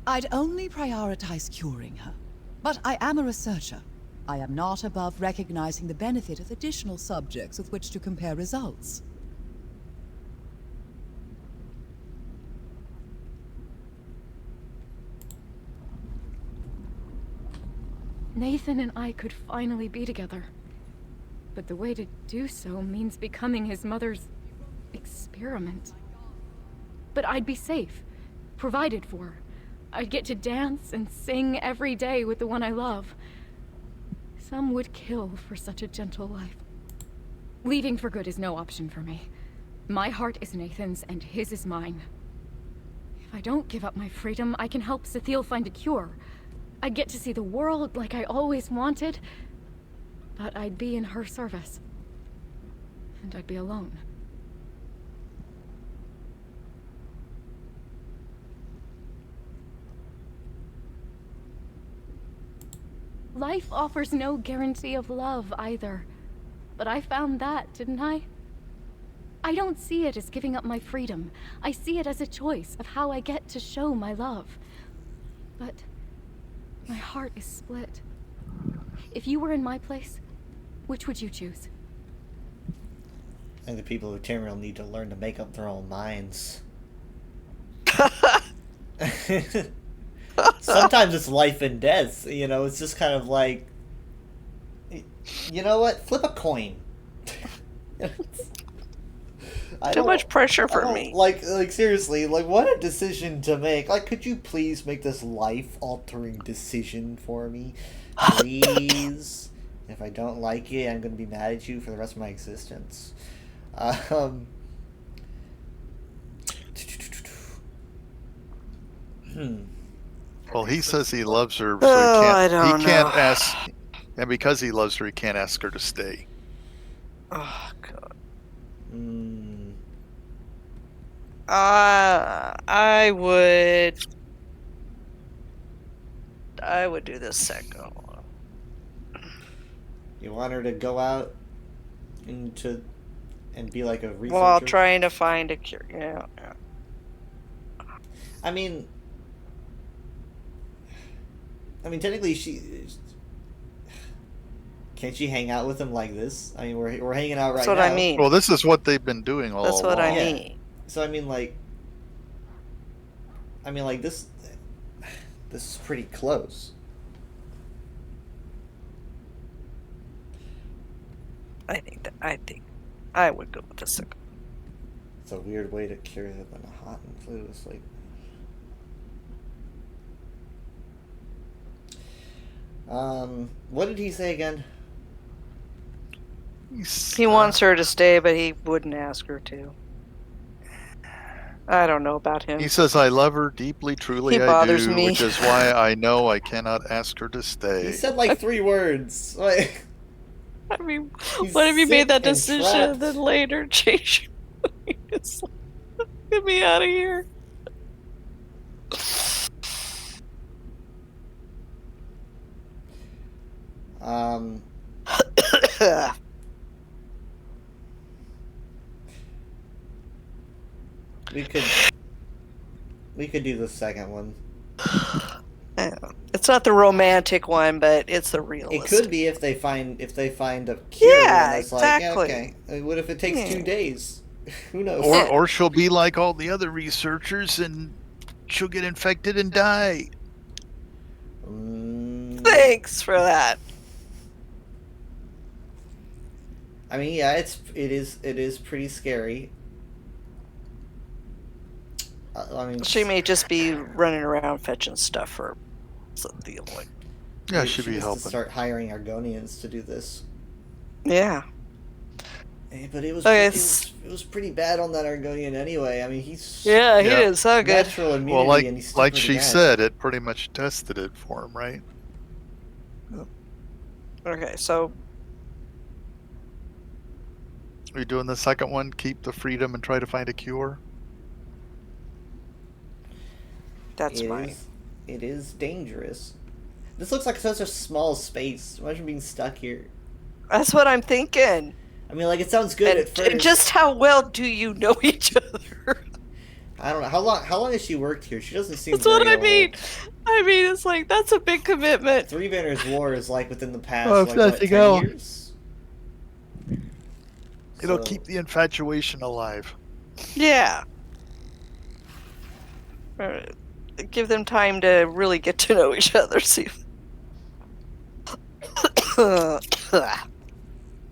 Speaker 7: I'd only prioritize curing her. But I am a researcher. I am not above recognizing the benefit of additional subjects with which to compare results.
Speaker 4: Nathan and I could finally be together. But the way to do so means becoming his mother's experiment. But I'd be safe, provided for. I'd get to dance and sing every day with the one I love. Some would kill for such a gentle life. Leaving for good is no option for me. My heart is Nathan's and his is mine. If I don't give up my freedom, I can help Sathiel find a cure. I'd get to see the world like I always wanted, but I'd be in her service. And I'd be alone. Life offers no guarantee of love either. But I found that, didn't I? I don't see it as giving up my freedom. I see it as a choice of how I get to show my love. But my heart is split. If you were in my place, which would you choose?
Speaker 1: I think the people of Tamriel need to learn to make up their own minds. Sometimes it's life and death, you know, it's just kind of like, you know what, flip a coin.
Speaker 3: Too much pressure for me.
Speaker 1: Like seriously, like what a decision to make. Like, could you please make this life-altering decision for me? Please? If I don't like it, I'm going to be mad at you for the rest of my existence.
Speaker 2: Well, he says he loves her, so
Speaker 3: I don't
Speaker 2: he can't
Speaker 3: know.
Speaker 2: ask, and because he loves her, he can't ask her to stay.
Speaker 3: Oh, God.
Speaker 1: Mm.
Speaker 3: I would do the second one.
Speaker 1: You want her to go out and be like a researcher?
Speaker 3: While trying to find a cure. Yeah.
Speaker 1: I mean, technically, can't she hang out with him like this? I mean, we're hanging out right
Speaker 3: That's
Speaker 1: now.
Speaker 3: what I mean.
Speaker 2: Well, this is what they've been doing all
Speaker 3: That's
Speaker 2: along.
Speaker 3: what I
Speaker 1: Yeah.
Speaker 3: mean.
Speaker 1: So I mean, this is pretty close.
Speaker 3: I think I would go with the second.
Speaker 1: It's a weird way to cure the Nahatan flu. It's like, what did he say again?
Speaker 3: He wants her to stay, but he wouldn't ask her to. I don't know about him.
Speaker 2: He says, I love her deeply, truly
Speaker 3: He
Speaker 2: I
Speaker 3: bothers
Speaker 2: do,
Speaker 3: me.
Speaker 2: which is why I know I cannot ask her to stay.
Speaker 1: He said like 3 words. Like,
Speaker 3: I mean,
Speaker 1: he's
Speaker 3: what if he made that
Speaker 1: sick and
Speaker 3: decision
Speaker 1: trapped.
Speaker 3: and then later change? It's like, get me out of here.
Speaker 1: we could do the second one.
Speaker 3: Yeah. It's not the romantic one, but it's the realistic.
Speaker 1: It could be if they find a cure.
Speaker 3: Yeah,
Speaker 1: and it's
Speaker 3: exactly.
Speaker 1: Like, yeah, okay. What if it takes 2 days? Who knows?
Speaker 2: Or she'll be like all the other researchers and she'll get infected and die.
Speaker 3: Thanks for that.
Speaker 1: I mean, yeah, it is pretty scary. I mean,
Speaker 3: She may just be running around fetching stuff for something like.
Speaker 2: Yeah,
Speaker 1: maybe
Speaker 2: she'll
Speaker 1: she
Speaker 2: be
Speaker 1: needs to
Speaker 2: helping.
Speaker 1: start hiring Argonians to do this.
Speaker 3: Yeah.
Speaker 1: But it was
Speaker 3: Okay,
Speaker 1: it was pretty bad on that Argonian anyway. I mean, he's
Speaker 3: Yeah, he
Speaker 2: Yeah.
Speaker 3: did so good.
Speaker 1: natural immunity,
Speaker 2: Well,
Speaker 1: and he's still
Speaker 2: like
Speaker 1: pretty
Speaker 2: she
Speaker 1: bad.
Speaker 2: said, it pretty much tested it for him, right?
Speaker 3: Okay, so
Speaker 2: Are you doing the second one? Keep the freedom and try to find a cure?
Speaker 3: that's
Speaker 1: It
Speaker 3: mine.
Speaker 1: is- It is dangerous. This looks like such a small space. Imagine being stuck here.
Speaker 3: That's what I'm thinking.
Speaker 1: I mean, like, it sounds good at first.
Speaker 3: And just how well do you know each other?
Speaker 1: I don't know how long has she worked here. She doesn't seem.
Speaker 3: That's what
Speaker 1: very
Speaker 3: I mean.
Speaker 1: old.
Speaker 3: I mean, it's like that's a big commitment.
Speaker 1: Three Banners War is like within the past
Speaker 2: Well, if
Speaker 1: like what,
Speaker 2: nothing
Speaker 1: 10
Speaker 2: else.
Speaker 1: years.
Speaker 2: It'll
Speaker 1: So-
Speaker 2: keep the infatuation alive.
Speaker 3: Yeah. Give them time to really get to know each other. See.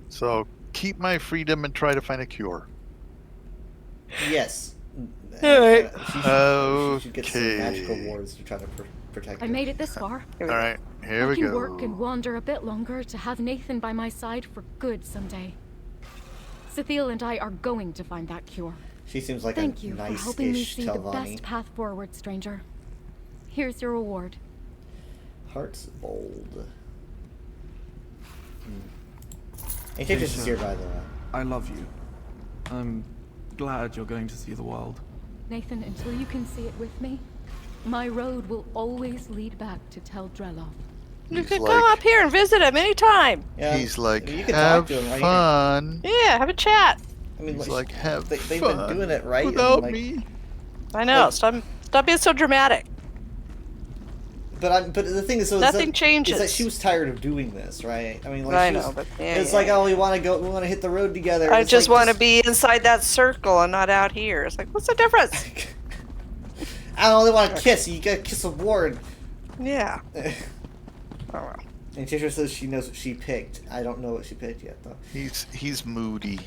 Speaker 2: So keep my freedom and try to find a cure.
Speaker 1: Yes.
Speaker 3: Alright.
Speaker 1: She should get some
Speaker 2: Okay.
Speaker 1: magical wards to try to protect her.
Speaker 4: I made it this far.
Speaker 3: Here we
Speaker 2: All
Speaker 3: go.
Speaker 2: right, here
Speaker 4: I
Speaker 2: we
Speaker 4: can
Speaker 2: go.
Speaker 4: work and wander a bit longer to have Nathan by my side for good someday. Sethiel and I are going to find that cure.
Speaker 1: She seems like
Speaker 4: Thank
Speaker 1: a
Speaker 4: you for helping me
Speaker 1: nice-ish
Speaker 4: see the
Speaker 1: Telvanni.
Speaker 4: best path forward, stranger. Here's your reward.
Speaker 1: Heart's bold. Hey, Tetris is here, by the way.
Speaker 8: I love you. I'm glad you're going to see the world.
Speaker 4: Nathan, until you can see it with me, my road will always lead back to Tel Dreloff.
Speaker 3: You
Speaker 2: He's
Speaker 3: can
Speaker 2: like-
Speaker 3: come up here and visit him anytime.
Speaker 1: Yeah,
Speaker 2: He's like,
Speaker 1: you can
Speaker 2: have
Speaker 1: talk to him right
Speaker 2: fun.
Speaker 3: Yeah, have a chat.
Speaker 1: here. I mean,
Speaker 2: He's like, have
Speaker 1: they've
Speaker 2: fun
Speaker 1: been doing it right. and,
Speaker 2: without
Speaker 1: like,
Speaker 2: me.
Speaker 3: I know.
Speaker 1: Like-
Speaker 3: Stop being so dramatic.
Speaker 1: But the thing is, so
Speaker 3: Nothing
Speaker 1: is that
Speaker 3: changes.
Speaker 1: she was tired of doing this, right? I mean, like
Speaker 3: I
Speaker 1: she was-
Speaker 3: know, but yeah,
Speaker 1: it's
Speaker 3: yeah,
Speaker 1: like,
Speaker 3: yeah.
Speaker 1: oh, we want to hit the road together.
Speaker 3: I
Speaker 1: It's
Speaker 3: just
Speaker 1: like,
Speaker 3: want to be inside that circle and not out here. It's like, what's the difference?
Speaker 1: I only want to kiss. You gotta kiss a ward.
Speaker 3: Yeah. Oh well.
Speaker 1: And Tisha says she knows what she picked. I don't know what she picked yet, though.
Speaker 2: He's moody.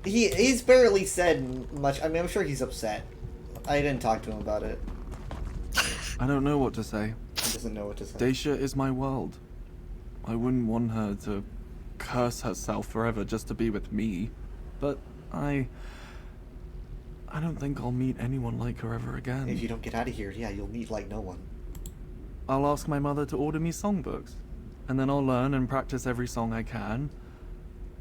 Speaker 1: He's barely said much. I mean, I'm sure he's upset. I didn't talk to him about it.
Speaker 8: I don't know what to say.
Speaker 1: He doesn't know what to say.
Speaker 8: Dacia is my world. I wouldn't want her to curse herself forever just to be with me. But I don't think I'll meet anyone like her ever again.
Speaker 1: If you don't get out of here, yeah, you'll meet like no one.
Speaker 8: I'll ask my mother to order me songbooks, and then I'll learn and practice every song I can.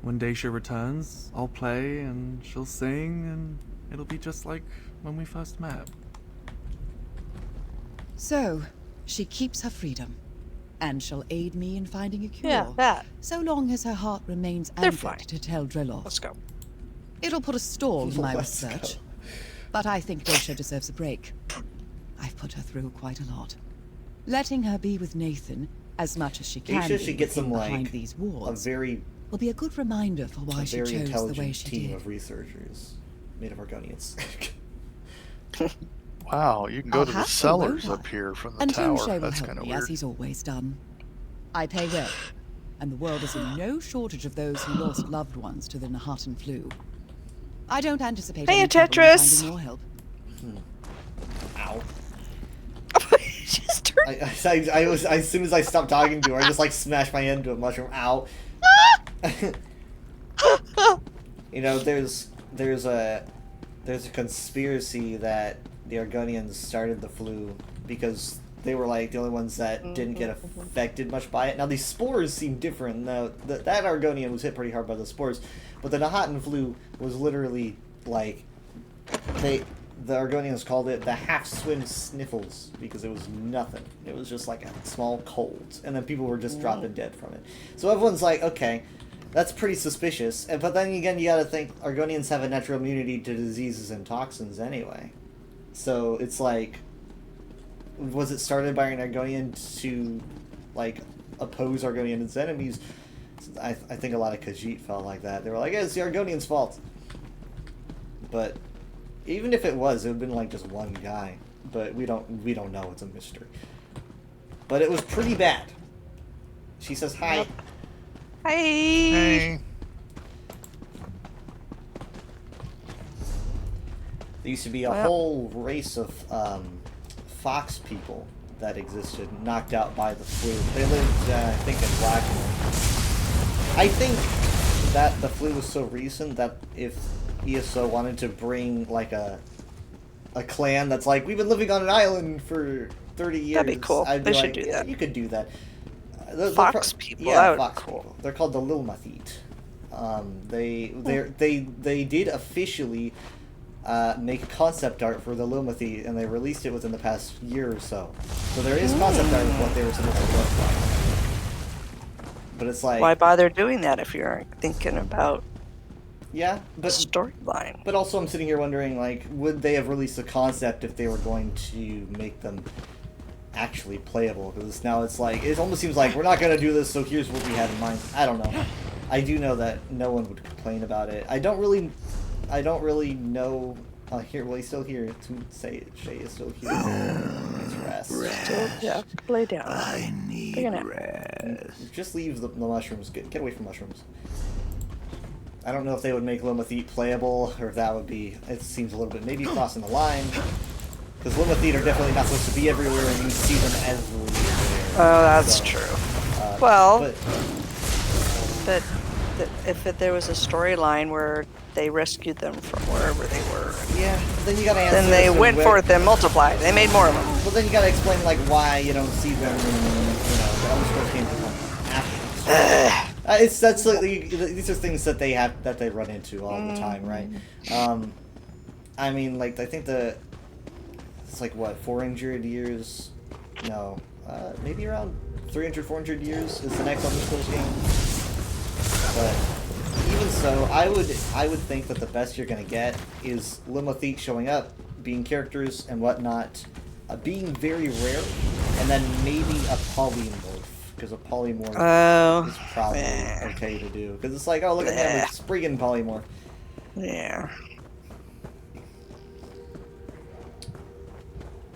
Speaker 8: When Dacia returns, I'll play and she'll sing, and it'll be just like when we first met.
Speaker 7: So, she keeps her freedom, and shall aid me in finding a cure.
Speaker 3: Yeah, that.
Speaker 7: So long as her heart remains
Speaker 3: They're
Speaker 7: anchored
Speaker 3: fine.
Speaker 7: to Tel Dreloff.
Speaker 3: Let's go.
Speaker 7: It'll put a stall in my
Speaker 1: Let's
Speaker 7: research,
Speaker 1: go.
Speaker 7: but I think Dacia deserves a break. I've put her through quite a lot. Letting her be with Nathan, as much as she can
Speaker 1: Dacia
Speaker 7: be
Speaker 1: should get
Speaker 7: with him
Speaker 1: some,
Speaker 7: behind
Speaker 1: like,
Speaker 7: these
Speaker 1: a
Speaker 7: walls,
Speaker 1: very
Speaker 7: will be a good reminder for why she
Speaker 1: very
Speaker 7: chose the way
Speaker 1: intelligent
Speaker 7: she
Speaker 1: team
Speaker 7: did.
Speaker 1: of researchers made of Argonians.
Speaker 2: Wow, you can go
Speaker 7: I'll
Speaker 2: to the
Speaker 7: have to,
Speaker 2: cellars
Speaker 7: won't I?
Speaker 2: up here from the
Speaker 7: And
Speaker 2: tower.
Speaker 7: Timshay will
Speaker 2: That's
Speaker 7: help
Speaker 2: kind of
Speaker 7: me, as
Speaker 2: weird.
Speaker 7: he's always done. I pay well, and the world is in no shortage of those who lost loved ones to the Nahatan flu. I don't anticipate
Speaker 3: Hey,
Speaker 7: any trouble in
Speaker 3: Tetris.
Speaker 7: finding more help.
Speaker 1: Ow.
Speaker 3: Just turn.
Speaker 1: I was as soon as I stopped talking to her, I just like smashed my head into a mushroom. Ow. You know, there's a conspiracy that the Argonians started the flu because they were like the only ones that didn't get affected much by it. Now these spores seem different. Now that Argonian was hit pretty hard by the spores, but the Nahatan flu was literally like the Argonians called it the half-swim sniffles because it was nothing. It was just like a small cold, and then people were just dropping dead from it. So everyone's like, okay, that's pretty suspicious. But then again, you gotta think Argonians have a natural immunity to diseases and toxins anyway. So it's like, was it started by an Argonian to like oppose Argonians' enemies? I think a lot of Khajiit felt like that. They were like, it's the Argonians' fault. But even if it was, it would have been like just one guy. But we don't know. It's a mystery. But it was pretty bad. She says hi.
Speaker 3: Yep. Hi.
Speaker 2: Hey.
Speaker 1: There used to be a whole race of fox people that existed, knocked out by the flu. They lived, I think, in Blackmore. I think that the flu was so recent that if ESO wanted to bring like a clan that's like, we've been living on an island for 30 years.
Speaker 3: That'd be cool.
Speaker 1: I'd be
Speaker 3: They should
Speaker 1: like,
Speaker 3: do that.
Speaker 1: You could do that.
Speaker 3: Fox people.
Speaker 1: Yeah,
Speaker 3: That would
Speaker 1: fox
Speaker 3: be cool.
Speaker 1: people. They're called the Lilmathete. They did officially make concept art for the Lilmathete, and they released it within the past year or so. So there is concept art of what they were supposed to look like. But it's like,
Speaker 3: Why bother doing that if you're thinking about
Speaker 1: yeah, but
Speaker 3: storyline?
Speaker 1: But also, I'm sitting here wondering, like, would they have released a concept if they were going to make them actually playable? Because now it's like, it almost seems like we're not going to do this, so here's what we had in mind. I don't know. I do know that no one would complain about it. I don't really know. Here, well, he's still here to say it. Shay is still here. It's rest.
Speaker 3: Still, yeah, lay down.
Speaker 6: I
Speaker 3: Take
Speaker 6: need
Speaker 3: a nap.
Speaker 6: rest.
Speaker 1: Just leave the mushrooms. Get away from mushrooms. I don't know if they would make Lilmathete playable, or if that would be... It seems a little bit maybe crossing the line. Because Lilmathete are definitely not supposed to be everywhere, and you see them everywhere.
Speaker 3: Oh, that's
Speaker 1: So,
Speaker 3: true. Well,
Speaker 1: but
Speaker 3: but if there was a storyline where they rescued them from wherever they were,
Speaker 1: yeah, but then you gotta answer...
Speaker 3: then they
Speaker 1: as to
Speaker 3: went
Speaker 1: where-
Speaker 3: forth and multiplied. They made more of them.
Speaker 1: Well, then you gotta explain, like, why you don't see them in, the Elder Scrolls games after. That's like, these are things that they run into all the time, right? I mean, like, I think it's like, what, 400 years? No, maybe around 300, 400 years is the next Elder Scrolls game. But even so, I would think that the best you're gonna get is Lilmathete showing up, being characters and whatnot, being very rare, and then maybe a polymorph, because a polymorph is probably okay to do. Because it's like, oh, look at him, it's friggin' polymorph.
Speaker 3: Yeah.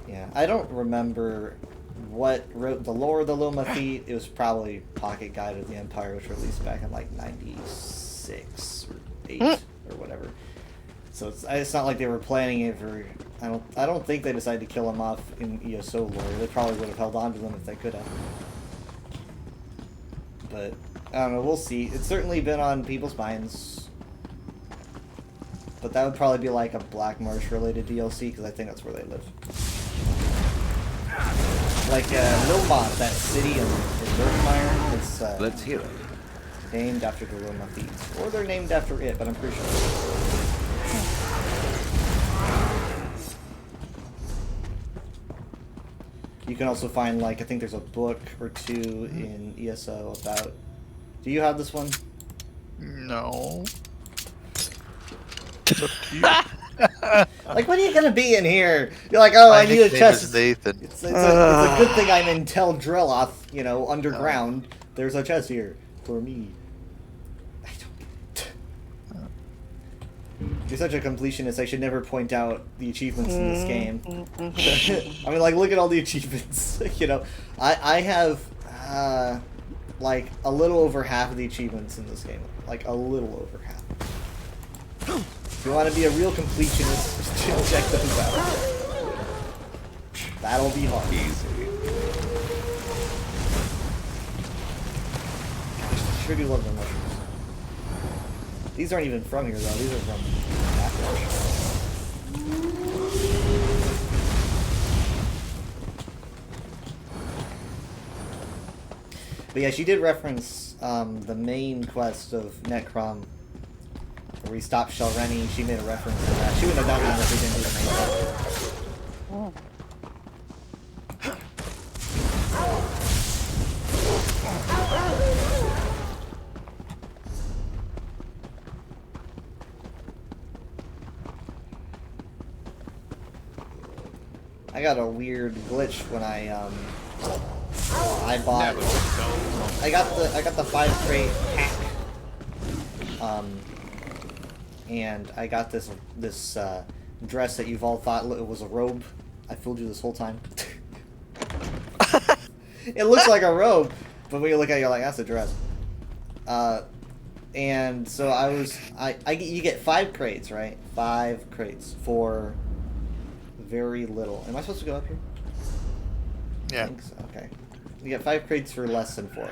Speaker 1: Yeah, I don't remember what wrote the lore of the Lilmathete. It was probably Pocket Guide of the Empire, which was released back in like 96 or 8 or whatever. So it's not like they were planning it for... I don't think they decided to kill him off in ESO lore. They probably would have held on to them if they could have. But I don't know. We'll see. It's certainly been on people's minds. But that would probably be like a Black Marsh related DLC, because I think that's where they live. Like Lilmont, that city in Berkmire, it's
Speaker 5: Let's hear it.
Speaker 1: named after the Lilmathetes. Or they're named after it, but I'm pretty sure. You can also find, like, I think there's a book or two in ESO about... Do you have this one?
Speaker 2: No.
Speaker 1: Like, when are you gonna be in here? You're like, oh, I need a
Speaker 2: nickname
Speaker 1: chest.
Speaker 2: is Nathan.
Speaker 1: It's a good thing I'm in Tel Dreloth, underground. There's a chest here for me. I don't. You're such a completionist. I should never point out the achievements in this game. I mean, like, look at all the achievements. I have like a little over half of the achievements in this game. Like a little over half. If you want to be a real completionist, just check those out. That'll be hard.
Speaker 5: Easy.
Speaker 1: Gosh, I sure do love the mushrooms. These aren't even from here, though. These are from Backwash. But yeah, she did reference the main quest of Necrom, where we stopped Shalreni. She made a reference to that. She wouldn't have done that if we didn't do the main quest. I got a weird glitch when I bought. I got the 5 crate pack. and I got this dress that you've all thought it was a robe. I fooled you this whole time. It looks like a robe, but when you look at it, you're like, that's a dress. And so you get 5 crates, right? 5 crates for very little. Am I supposed to go up here?
Speaker 2: Yeah.
Speaker 1: I think so. Okay. You get 5 crates for less than 4.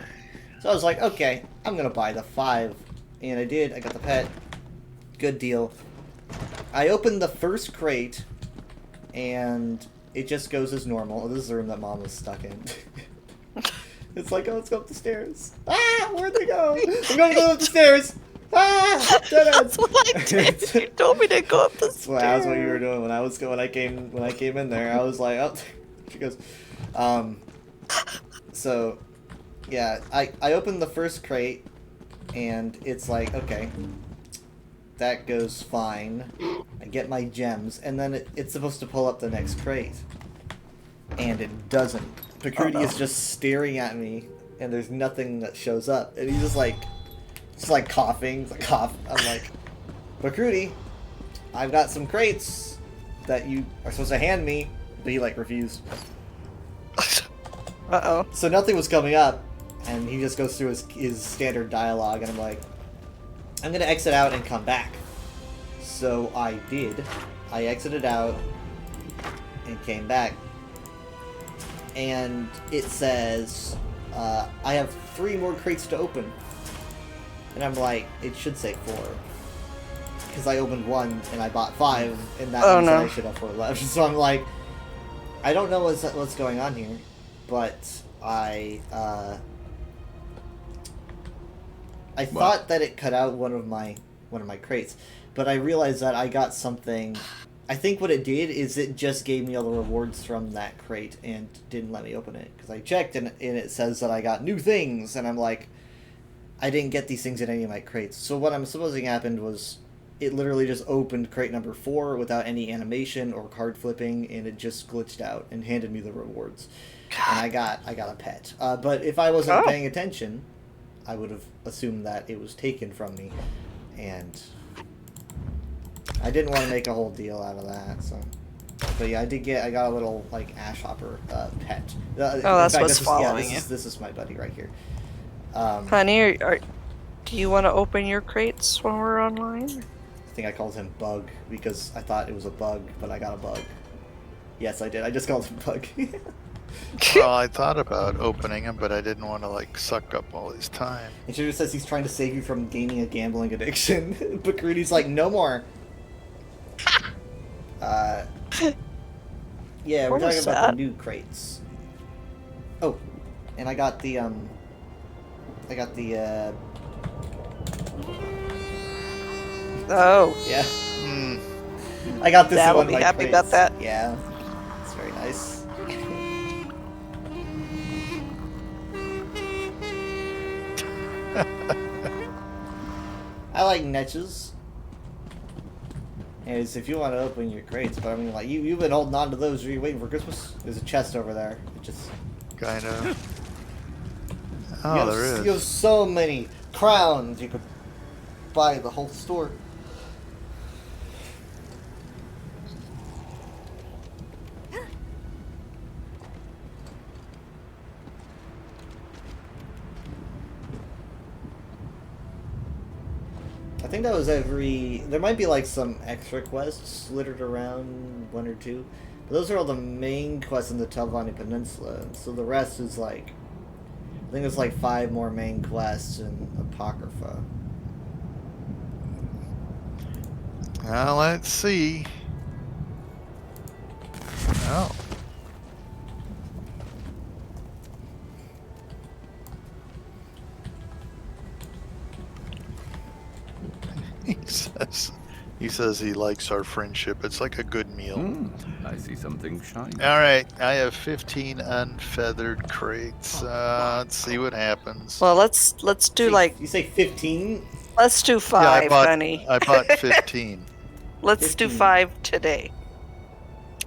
Speaker 1: So I was like, okay, I'm gonna buy the 5, and I did. I got the pet. Good deal. I opened the first crate, and it just goes as normal. Oh, this is the room that Mom was stuck in. It's like, oh, let's go up the stairs. Ah, where'd they go? I'm gonna go up the stairs. Ah,
Speaker 3: That's what I did. You told me to go up the stairs.
Speaker 1: Well, that's what you were doing when I came in there. I was like, oh, she goes, so, yeah, I opened the first crate, and it's like, okay, that goes fine. I get my gems, and then it's supposed to pull up the next crate, and it doesn't. Pacruti is just staring at me, and there's nothing that shows up, and he's just like coughing. He's like, cough. I'm like, Pacruti, I've got some crates that you are supposed to hand me, but he like refused.
Speaker 3: Uh-oh.
Speaker 1: So nothing was coming up, and he just goes through his standard dialogue, and I'm like, I'm gonna exit out and come back. So I did. I exited out and came back. And it says, I have 3 more crates to open. And I'm like, it should say 4. Because I opened 1 and I bought 5, and that means that I should have 4 left. So I'm like, I don't know what's going on here, but I thought that it cut out one of my crates, but I realized that I got something. I think what it did is it just gave me all the rewards from that crate and didn't let me open it, because I checked and it says that I got new things, and I'm like, I didn't get these things in any of my crates. So what I'm supposing happened was it literally just opened crate number 4 without any animation or card flipping, and it just glitched out and handed me the rewards. And I got a pet. But if I wasn't paying attention, I would have assumed that it was taken from me, and I didn't want to make a whole deal out of that. So, but yeah, I got a little like ash hopper pet.
Speaker 3: That's what's following you.
Speaker 1: This is my buddy right here.
Speaker 3: Honey, do you want to open your crates when we're online?
Speaker 1: I think I called him Bug because I thought it was a bug, but I got a bug. Yes, I did. I just called him Bug.
Speaker 2: Well, I thought about opening him, but I didn't want to like suck up all his time.
Speaker 1: And she just says he's trying to save you from gaining a gambling addiction. Pacruti's like, no more. Yeah, we're talking about the new crates. Oh, and I got the
Speaker 3: Oh.
Speaker 1: Yeah. I got this
Speaker 3: Dad
Speaker 1: one.
Speaker 3: will be happy about that.
Speaker 1: Yeah. It's very nice. I like niches. Anyways, if you want to open your crates, but I mean, like, you've been holding on to those. Are you waiting for Christmas? There's a chest over there. It just...
Speaker 2: Kind of. Oh, there is.
Speaker 1: You have so many crowns. You could buy the whole store. I think that was every... There might be like some extra quests littered around, 1 or 2. But those are all the main quests in the Telvanni Peninsula. And so the rest is like... I think there's like 5 more main quests in Apocrypha.
Speaker 2: Well, let's see. Oh. He says he likes our friendship. It's like a good meal.
Speaker 5: I see something shiny.
Speaker 2: All right, I have 15 unfeathered crates. Let's see what happens.
Speaker 3: Well, let's do like...
Speaker 1: You say 15?
Speaker 3: Let's do 5, honey.
Speaker 2: I bought 15.
Speaker 3: Let's
Speaker 1: 15.
Speaker 3: do 5 today.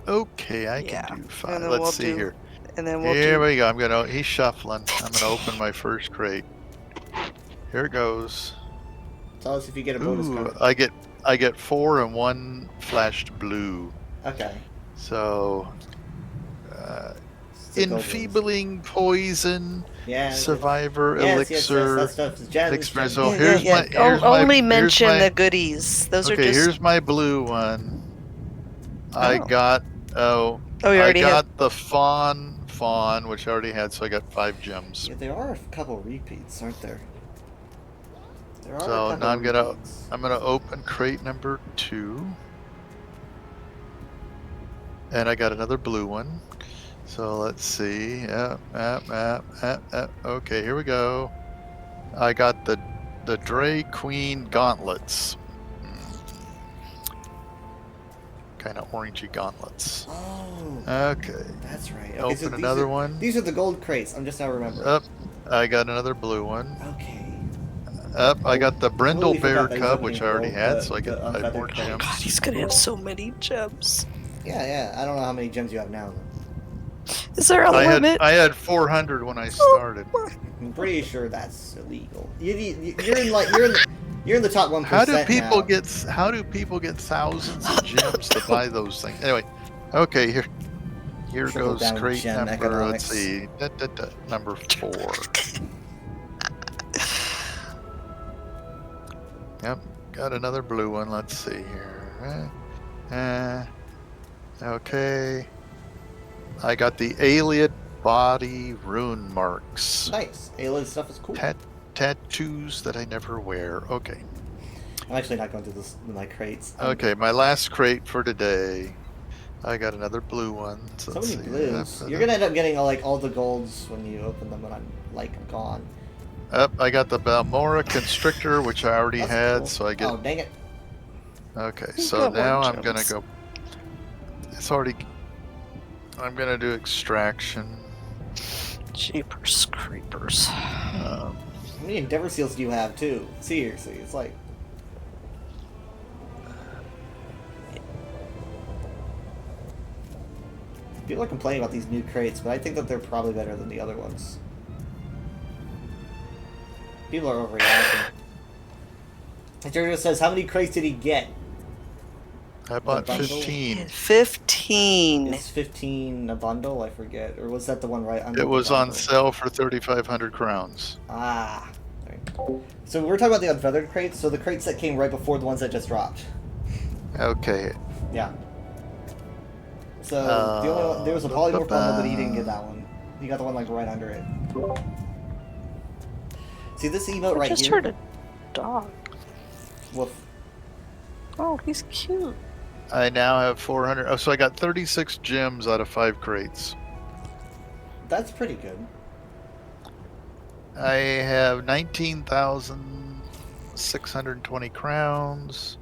Speaker 2: Okay, I can do 5.
Speaker 3: then
Speaker 2: Let's see here.
Speaker 3: And then we'll
Speaker 2: Here we go. He's shuffling. I'm gonna open my first crate. Here it goes.
Speaker 1: Tell us if you get a bonus card.
Speaker 2: I get 4 and 1 flashed blue.
Speaker 1: Okay.
Speaker 2: So,
Speaker 1: It's the gold ones.
Speaker 2: enfeebling poison,
Speaker 1: Yeah.
Speaker 2: survivor
Speaker 1: Yes,
Speaker 2: elixir.
Speaker 1: that stuff is gems.
Speaker 2: Express-
Speaker 1: gems.
Speaker 2: So here's my- here's my-
Speaker 3: Only
Speaker 2: here's
Speaker 3: mention
Speaker 2: my-
Speaker 3: the goodies. Those
Speaker 2: Okay,
Speaker 3: are just.
Speaker 2: here's my blue one. I
Speaker 3: Oh.
Speaker 2: got
Speaker 3: Oh, you
Speaker 2: I
Speaker 3: already
Speaker 2: got
Speaker 3: have.
Speaker 2: the fawn, which I already had, so I got 5 gems.
Speaker 1: Yeah, there are a couple repeats, aren't there? There are a
Speaker 2: So
Speaker 1: couple
Speaker 2: now
Speaker 1: repeats.
Speaker 2: I'm gonna open crate number 2, and I got another blue one. So let's see. Okay, here we go. I got the Dray Queen gauntlets. Kind of orangey gauntlets.
Speaker 1: Oh,
Speaker 2: Okay.
Speaker 1: that's right. Okay,
Speaker 2: Open
Speaker 1: these
Speaker 2: another
Speaker 1: are-
Speaker 2: one.
Speaker 1: These are the gold crates. I'm just now remembering.
Speaker 2: Up. I got another blue one.
Speaker 1: Okay.
Speaker 2: Up. I got the Brindle
Speaker 1: Totally forgot
Speaker 2: Bear
Speaker 1: that he's
Speaker 2: Cub,
Speaker 1: opening
Speaker 2: which I already
Speaker 1: gold,
Speaker 2: had,
Speaker 1: the-
Speaker 2: so I get
Speaker 1: the
Speaker 2: 5 more
Speaker 1: unfeathered crate.
Speaker 2: gems.
Speaker 3: God, he's gonna have so many gems.
Speaker 1: Yeah. I don't know how many gems you have now.
Speaker 3: Is there a
Speaker 2: I
Speaker 3: limit?
Speaker 2: had 400 when I started.
Speaker 1: I'm pretty sure that's illegal. You're in the top 1%.
Speaker 2: How do people
Speaker 1: now.
Speaker 2: get thousands of gems to buy those things? Anyway, okay, here
Speaker 1: Trickle
Speaker 2: goes
Speaker 1: down
Speaker 2: crate
Speaker 1: gem
Speaker 2: number.
Speaker 1: economics.
Speaker 2: Let's see, number 4. Yep, got another blue one. Let's see here. Okay, I got the Alien body rune marks.
Speaker 1: Nice. Alien stuff is cool.
Speaker 2: Tattoos that I never wear. Okay.
Speaker 1: I'm actually not going through this with my crates.
Speaker 2: Okay, my last crate for today. I got another blue one. So
Speaker 1: So
Speaker 2: let's
Speaker 1: many
Speaker 2: see.
Speaker 1: blues. You're gonna end up getting all the golds when you open them when I'm like gone.
Speaker 2: I got the Balmora Constrictor, which I already
Speaker 1: That's
Speaker 2: had,
Speaker 1: cool.
Speaker 2: so I get.
Speaker 1: Oh dang it!
Speaker 2: Okay,
Speaker 3: You
Speaker 2: so
Speaker 3: got more
Speaker 2: now I'm gonna
Speaker 3: gems.
Speaker 2: go. It's already. I'm gonna do extraction.
Speaker 3: Jeepers creepers.
Speaker 1: How many Endeavor Seals do you have too? Seriously, it's like. People are complaining about these new crates, but I think that they're probably better than the other ones. People are overreacting. Jojo says, how many crates did he get?
Speaker 2: I bought
Speaker 1: bundle?
Speaker 2: 15.
Speaker 3: 15.
Speaker 1: Is 15 a bundle? I forget. Or was that the one right under
Speaker 2: It
Speaker 1: the
Speaker 2: was on
Speaker 1: bundle?
Speaker 2: sale for 3,500 crowns.
Speaker 1: Ah. Right. So we're talking about the unfeathered crates, so the crates that came right before the ones that just dropped.
Speaker 2: Okay.
Speaker 1: Yeah. So the only one, there was a polymorph bundle, but he didn't get that one. He got the one like right under it. See this emote
Speaker 3: I
Speaker 1: right
Speaker 3: just
Speaker 1: here?
Speaker 3: heard a dog.
Speaker 1: Woof.
Speaker 3: Oh, he's cute.
Speaker 2: I now have 400. Oh, so I got 36 gems out of 5 crates.
Speaker 1: That's pretty good.
Speaker 2: I have 19,620 crowns.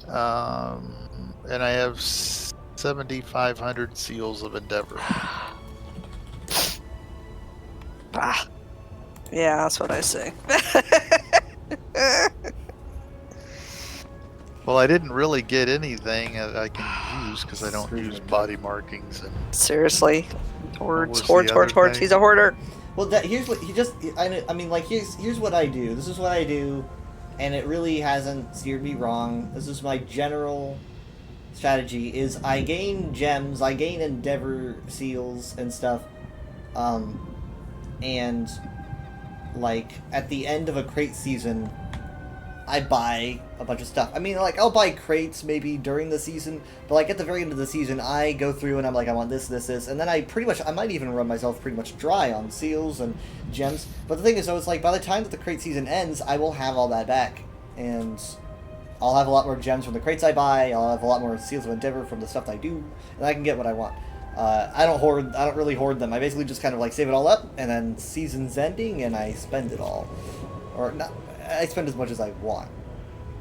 Speaker 2: And I have 7,500 seals of endeavor.
Speaker 3: Bah. Yeah, that's what I say.
Speaker 2: Well, I didn't really get anything that I can use because I don't
Speaker 1: Screw
Speaker 2: use
Speaker 1: you.
Speaker 2: body markings. And
Speaker 3: Seriously.
Speaker 2: What
Speaker 3: Hordes,
Speaker 2: was
Speaker 3: hordes,
Speaker 2: the
Speaker 3: hordes,
Speaker 2: other
Speaker 3: hordes.
Speaker 2: thing?
Speaker 3: He's a hoarder.
Speaker 1: Well, here's what he just. I mean, like here's what I do. This is what I do, and it really hasn't steered me wrong. This is my general strategy: is I gain gems, I gain endeavor seals and stuff, and like at the end of a crate season, I buy a bunch of stuff. I mean, like, I'll buy crates maybe during the season, but, like, at the very end of the season, I go through and I'm like, I want this, this, this, and then I might even run myself pretty much dry on seals and gems. But the thing is, though, it's like, by the time that the crate season ends, I will have all that back, and I'll have a lot more gems from the crates I buy, I'll have a lot more seals of endeavor from the stuff I do, and I can get what I want. I don't really hoard them. I basically just kind of, like, save it all up, and then season's ending, and I spend it all. Or, not, I spend as much as I want.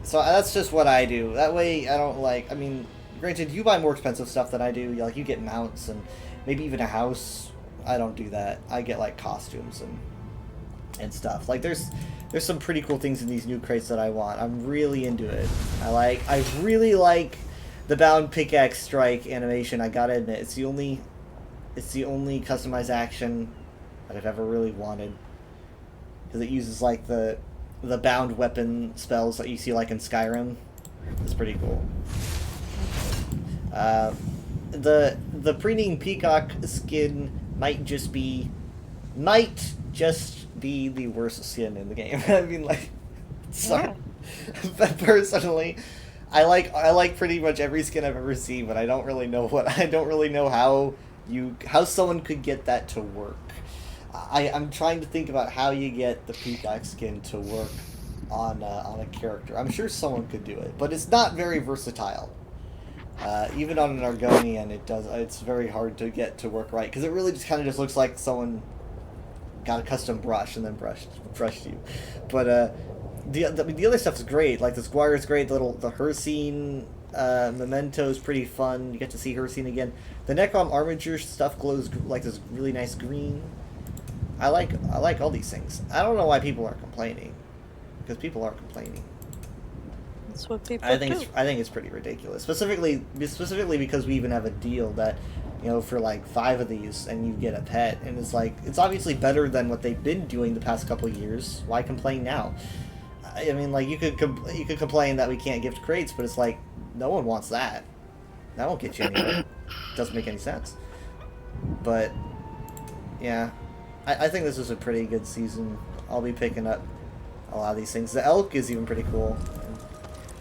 Speaker 1: So that's just what I do. That way, I don't I mean, granted, you buy more expensive stuff than I do. Like, you get mounts and maybe even a house. I don't do that. I get, like, costumes and stuff. Like, there's some pretty cool things in these new crates that I want. I'm really into it. I really like the Bound Pickaxe Strike animation. I gotta admit, it's the only customized action that I've ever really wanted. Because it uses, like, the bound weapon spells that you see like in Skyrim. is pretty cool. The preening peacock skin might just be the worst skin in the game. I mean, like, sorry. But personally, I like pretty much every skin I've ever seen, but I don't really know how someone could get that to work. I'm trying to think about how you get the peacock skin to work on a character. I'm sure someone could do it, but it's not very versatile. Even on an Argonian, it's very hard to get to work right, because it really just kind of just looks like someone got a custom brush and then brushed you. But the other stuff is great. Like the Squire is great. The Hircine memento is pretty fun. You get to see Hircine again. The Necrom Armiger stuff glows like this really nice green. I like all these things. I don't know why people are complaining, because people are complaining.
Speaker 3: That's what people
Speaker 1: I
Speaker 3: do.
Speaker 1: think it's pretty ridiculous. Specifically because we even have a deal that, you know, for like 5 of these and you get a pet, and it's like, it's obviously better than what they've been doing the past couple of years. Why complain now? I mean, like, you could complain that we can't gift crates, but it's like, no one wants that. That won't get you anywhere. Doesn't make any sense. But yeah, I think this is a pretty good season. I'll be picking up a lot of these things. The elk is even pretty cool.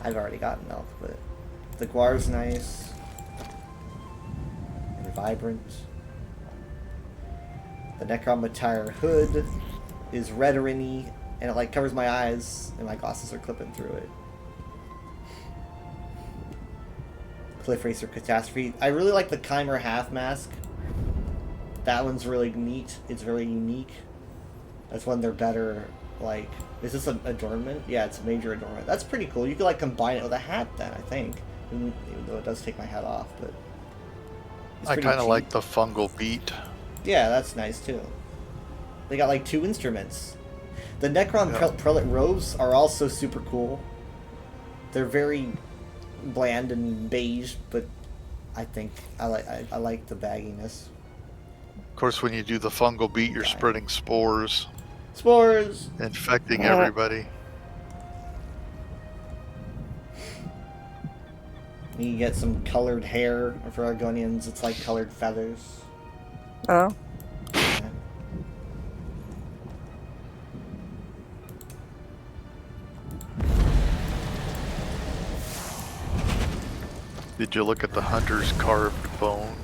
Speaker 1: I've already got an elk, but the Guar's nice and vibrant. The Necromatire hood is red-oriny, and it like covers my eyes, and my glasses are clipping through it. Cliff Racer Catastrophe. I really like the Chimer half mask. That one's really neat. It's very unique. That's one of their better, like, is this an adornment? Yeah, it's a major adornment. That's pretty cool. You could like combine it with a hat then, I think. Even though it does take my hat off, but
Speaker 2: I kind of like the fungal beat.
Speaker 1: Yeah, that's nice too. They got like 2 instruments. The Necron Prelate robes are also super cool. They're very bland and beige, but I think I like the bagginess.
Speaker 2: Of course, when you do the fungal beat, you're spreading spores.
Speaker 1: Spores!
Speaker 2: Infecting everybody.
Speaker 1: You get some colored hair for Argonians. It's like colored feathers.
Speaker 3: Oh.
Speaker 1: Yeah.
Speaker 2: Did you look at the hunter's carved bone?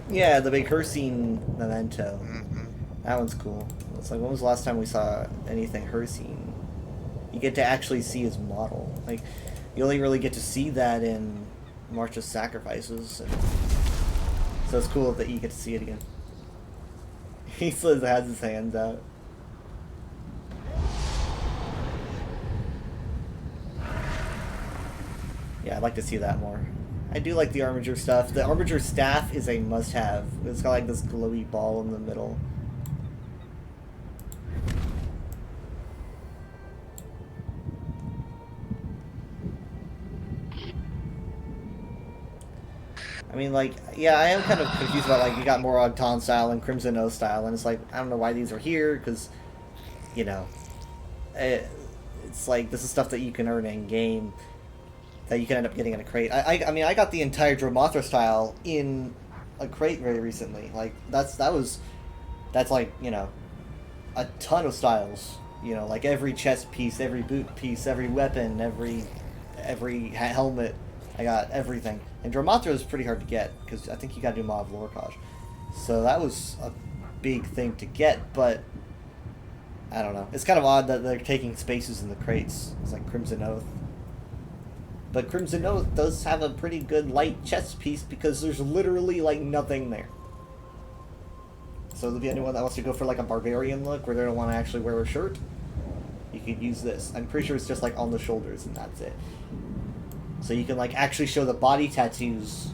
Speaker 1: Yeah, the big Hircine memento.
Speaker 2: Mm-hmm.
Speaker 1: That one's cool. It's like, when was the last time we saw anything Hircine? You get to actually see his model. Like, you only really get to see that in March of Sacrifices. And so it's cool that you get to see it again. He still has his hands out. Yeah, I'd like to see that more. I do like the Armiger stuff. The Armiger staff is a must-have. It's got like this glowy ball in the middle. I mean, like, yeah, I am kind of confused about, like, you got more Ogton style and Crimson Oath style, and it's like, I don't know why these are here, because, you know, it's like, this is stuff that you can earn in-game, that you can end up getting in a crate. I mean, I got the entire Dromothra style in a crate very recently. Like, that's like, you know, a ton of styles. You know, like every chest piece, every boot piece, every weapon, every helmet. I got everything. And Dromothra is pretty hard to get, because I think you gotta do Maw of Lorcaj. So that was a big thing to get, but I don't know. It's kind of odd that they're taking spaces in the crates. It's like Crimson Oath. But Crimson Oath does have a pretty good light chest piece, because there's literally, like, nothing there. So if anyone that wants to go for, like, a barbarian look, where they don't want to actually wear a shirt, you could use this. I'm pretty sure it's just, like, on the shoulders, and that's it. So you can, like, actually show the body tattoos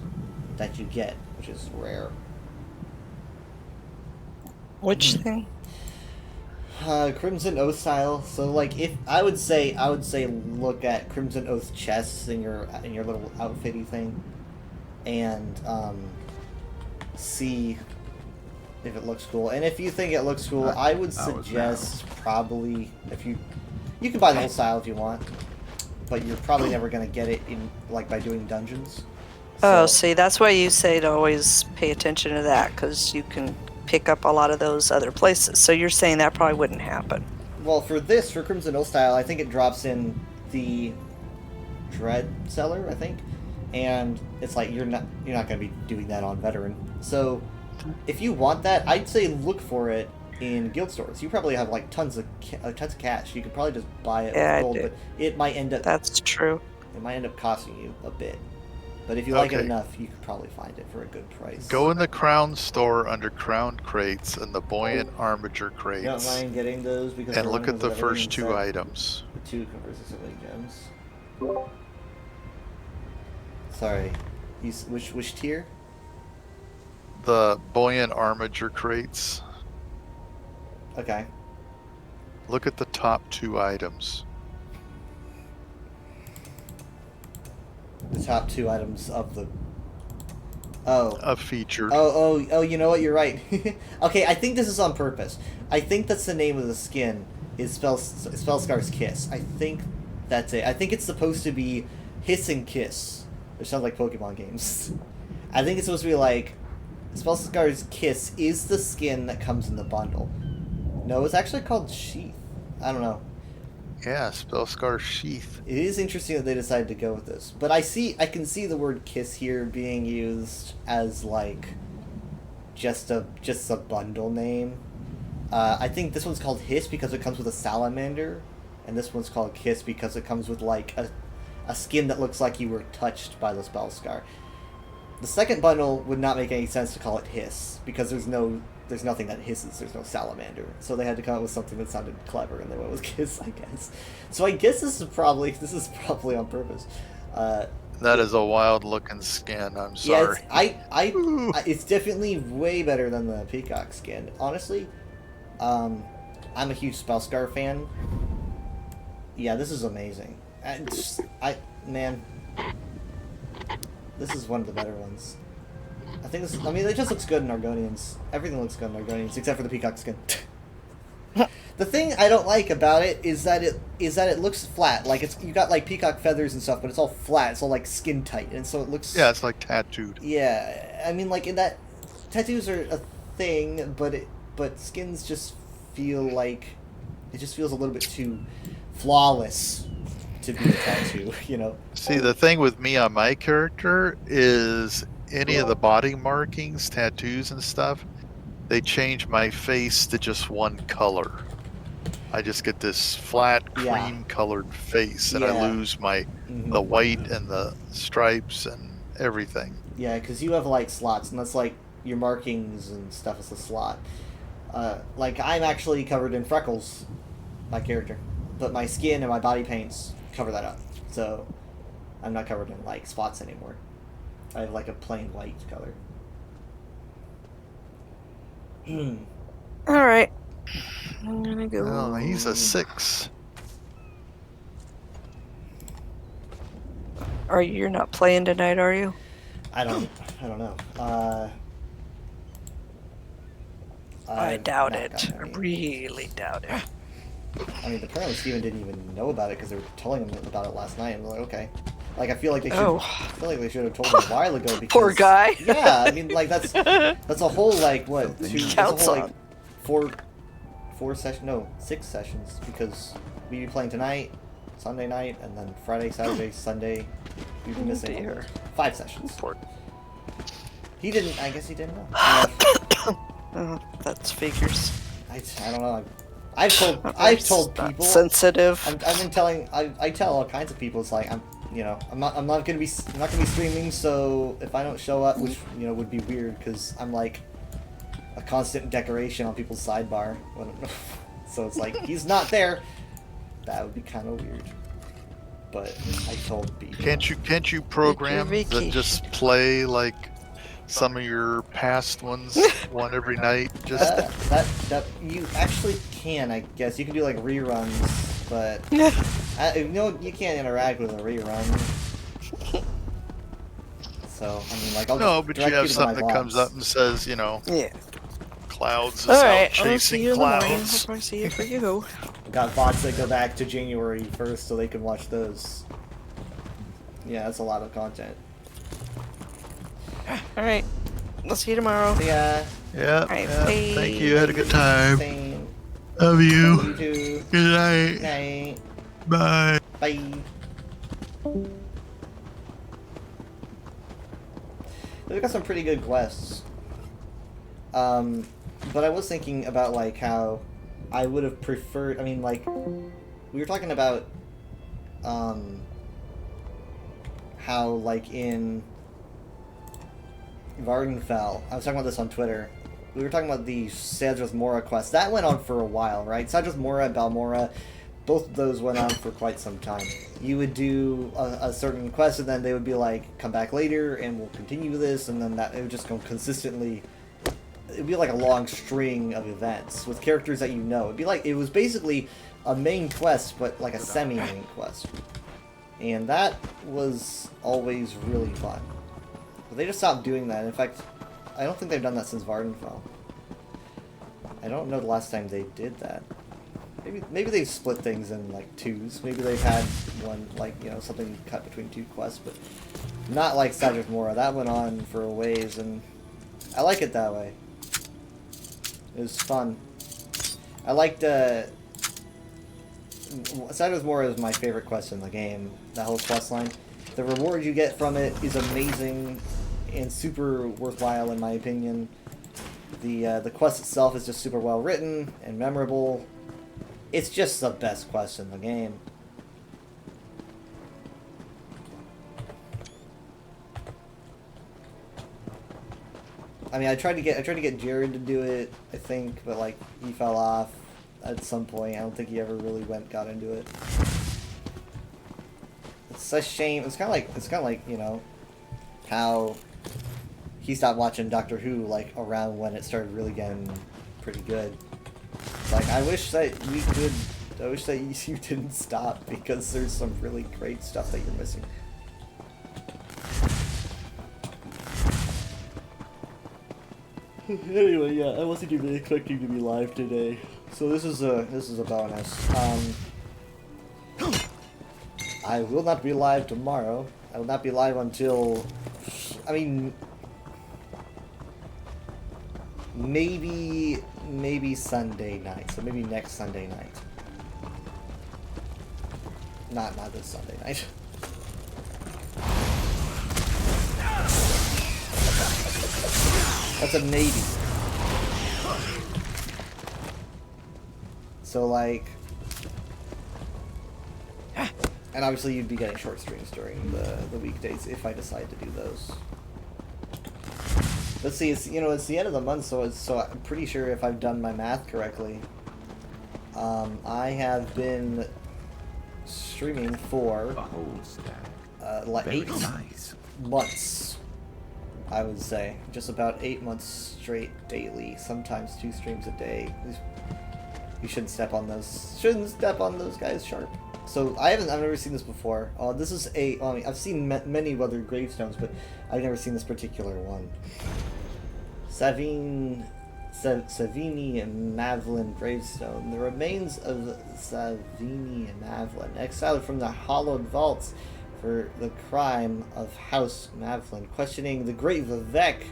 Speaker 1: that you get, which is rare.
Speaker 3: Which thing?
Speaker 1: Crimson Oath style. So, like, if I would say look at Crimson Oath chests in your little outfitty thing, and see if it looks cool. And if you think it looks cool, I would suggest probably, if you can buy the whole style if you want. but you're probably never gonna get it in like by doing dungeons.
Speaker 3: Oh,
Speaker 1: So-
Speaker 3: see, that's why you say to always pay attention to that, because you can pick up a lot of those other places. So you're saying that probably wouldn't happen.
Speaker 1: Well, for Crimson Oath style, I think it drops in the Dread Cellar, I think, and it's like you're not going to be doing that on Veteran. So if you want that, I'd say look for it in guild stores. You probably have like tons of cash. You could probably just buy it
Speaker 3: Yeah, I
Speaker 1: with gold,
Speaker 3: do.
Speaker 1: but it might end up
Speaker 3: That's true.
Speaker 1: costing you a bit. But if you like it
Speaker 2: Okay.
Speaker 1: enough, you could probably find it for a good price.
Speaker 2: Go in the Crown store under Crown crates and the buoyant armature
Speaker 1: You don't
Speaker 2: crates,
Speaker 1: mind getting those because
Speaker 2: and
Speaker 1: they're
Speaker 2: look
Speaker 1: running
Speaker 2: at the
Speaker 1: with everything
Speaker 2: first two
Speaker 1: set.
Speaker 2: items.
Speaker 1: The two converses gems. Sorry, which tier?
Speaker 2: The buoyant armature crates.
Speaker 1: Okay.
Speaker 2: Look at the top two items.
Speaker 1: The top two items of the. Oh.
Speaker 2: A featured.
Speaker 1: Oh, you know what? You're right. Okay, I think this is on purpose. I think that's the name of the skin, is Spellscar's Kiss. I think that's it. I think it's supposed to be Hiss and Kiss, which sounds like Pokemon games. I think it's supposed to be like, Spellscar's Kiss is the skin that comes in the bundle. No, it's actually called Sheath. I don't know.
Speaker 2: Yeah, Spellscar Sheath.
Speaker 1: It is interesting that they decided to go with this, but I can see the word kiss here being used as like just a bundle name. I think this one's called Hiss because it comes with a salamander, and this one's called Kiss because it comes with like a skin that looks like you were touched by the Spellscar. The second bundle would not make any sense to call it Hiss because there's nothing that hisses. There's no salamander, so they had to come up with something that sounded clever, and they went with Kiss, I guess. So I guess this is probably on purpose.
Speaker 2: That is a wild looking skin. I'm sorry.
Speaker 1: Yeah, it's definitely way better than the Peacock skin. Honestly, I'm a huge Spellscar fan. Yeah, this is amazing. Man, this is one of the better ones. I think this. I mean, it just looks good in Argonians. Everything looks good in Argonians except for the Peacock skin. The thing I don't like about it is that it looks flat. Like you got like peacock feathers and stuff, but it's all flat. It's all like skin tight, and so it looks.
Speaker 2: Yeah, it's like tattooed.
Speaker 1: Yeah, I mean, like in that, tattoos are a thing, but skins just feel like it just feels a little bit too flawless to be a tattoo, you know.
Speaker 2: See, the thing with me on my character is any of the body markings, tattoos and stuff, they change my face to just one color. I just get this flat cream colored face, and I lose the white and the stripes and everything.
Speaker 1: Yeah, because you have like slots, and that's like your markings and stuff is a slot. Like I'm actually covered in freckles, my character, but my skin and my body paints cover that up, so I'm not covered in like spots anymore. I have like a plain white color.
Speaker 3: All right, I'm gonna go.
Speaker 2: Oh, he's a 6.
Speaker 3: You're not playing tonight, are you?
Speaker 1: I don't know.
Speaker 3: I doubt
Speaker 1: not
Speaker 3: it.
Speaker 1: gotten
Speaker 3: I
Speaker 1: any.
Speaker 3: really doubt it.
Speaker 1: I mean, apparently Steven didn't even know about it because they were telling him about it last night, and we're like, okay. Like, I feel like they should.
Speaker 3: Oh.
Speaker 1: I feel like they should have told him a while ago. Because,
Speaker 3: Poor guy.
Speaker 1: Yeah, I mean, like that's a whole like what? That's a
Speaker 3: Counts
Speaker 1: whole
Speaker 3: on.
Speaker 1: like 6 sessions because we'd be playing tonight, Sunday night, and then Friday, Saturday, Sunday. We'd be missing all
Speaker 3: dear.
Speaker 1: those. 5 sessions. He didn't. I guess he didn't know.
Speaker 3: Oh, that's figures.
Speaker 1: I don't know. I've told
Speaker 3: Not
Speaker 1: people.
Speaker 3: sensitive.
Speaker 1: I've been telling. I tell all kinds of people. It's like I'm not gonna be streaming. So if I don't show up, which would be weird because I'm like a constant decoration on people's sidebar. So it's like he's not there. That would be kind of weird. But I told people.
Speaker 2: Can't you program that just play like some of your past ones one every night? Just
Speaker 1: that you actually can. I guess you can do like reruns, but you can't interact with a rerun. So I mean, like I'll
Speaker 2: no,
Speaker 1: just
Speaker 2: but you
Speaker 1: direct
Speaker 2: have
Speaker 1: to my
Speaker 2: something that comes
Speaker 1: vlogs.
Speaker 2: up and says,
Speaker 3: Yeah.
Speaker 2: clouds is
Speaker 3: All
Speaker 2: out
Speaker 3: right. I'll see
Speaker 2: chasing
Speaker 3: you in the morning. I'll
Speaker 2: clouds.
Speaker 3: probably see you for you.
Speaker 1: Got VODs that go back to January 1st, so they can watch those. Yeah, that's a lot of content.
Speaker 3: Alright. We'll see you tomorrow.
Speaker 1: See ya.
Speaker 2: Yeah.
Speaker 3: Alright,
Speaker 2: Yeah.
Speaker 3: bye.
Speaker 2: Thank you. Had a good time.
Speaker 1: Same.
Speaker 2: Love you.
Speaker 1: You too.
Speaker 2: Good night.
Speaker 1: Night.
Speaker 2: Bye.
Speaker 1: Bye. They've got some pretty good quests. But I was thinking about like how I would have preferred. I mean, like we were talking about how like in Vardenfell, I was talking about this on Twitter. We were talking about the Sadras Mora quest. That went on for a while, right? Sadras Mora and Balmora, both of those went on for quite some time. You would do a certain quest, and then they would be like, come back later, and we'll continue this, and then that it would just go consistently. It would be like a long string of events with characters that you know. It'd be like, it was basically a main quest, but like a semi-main quest. And that was always really fun. But they just stopped doing that. In fact, I don't think they've done that since Vardenfell. I don't know the last time they did that. Maybe they've split things in like twos. Maybe they've had one, like, you know, something cut between two quests, but not like Sadras Mora. That went on for a ways, and I like it that way. It was fun. I liked Sadras Mora is my favorite quest in the game. That whole quest line. The reward you get from it is amazing and super worthwhile in my opinion. The quest itself is just super well written and memorable. It's just the best quest in the game. I mean, I tried to get Jared to do it, I think, but like he fell off at some point. I don't think he ever really got into it. It's a shame. It's kind of like, you know, how he stopped watching Doctor Who like around when it started really getting pretty good. It's like, I wish that you didn't stop, because there's some really great stuff that you're missing. Anyway, yeah, I wasn't even expecting to be live today, so this is a bonus. I will not be live tomorrow. I will not be live until, I mean, maybe Sunday night. So maybe next Sunday night. Not this Sunday night. That's a maybe. So like, and obviously you'd be getting short streams during the weekdays if I decide to do those. Let's see, it's, you know, it's the end of the month, so I'm pretty sure if I've done my math correctly, I have been streaming for
Speaker 5: A whole stack.
Speaker 1: like
Speaker 5: Very
Speaker 1: 8
Speaker 5: nice.
Speaker 1: months, I would say. Just about 8 months straight daily, sometimes 2 streams a day. You shouldn't step on those. Shouldn't step on those guys, Sharp. So I've never seen this before. This is I mean, I've seen many other gravestones, but I've never seen this particular one. Savini and Mavlin gravestone. The remains of Savini and Mavlin, exiled from the hallowed vaults for the crime of House Mavlin, questioning the great Vivek.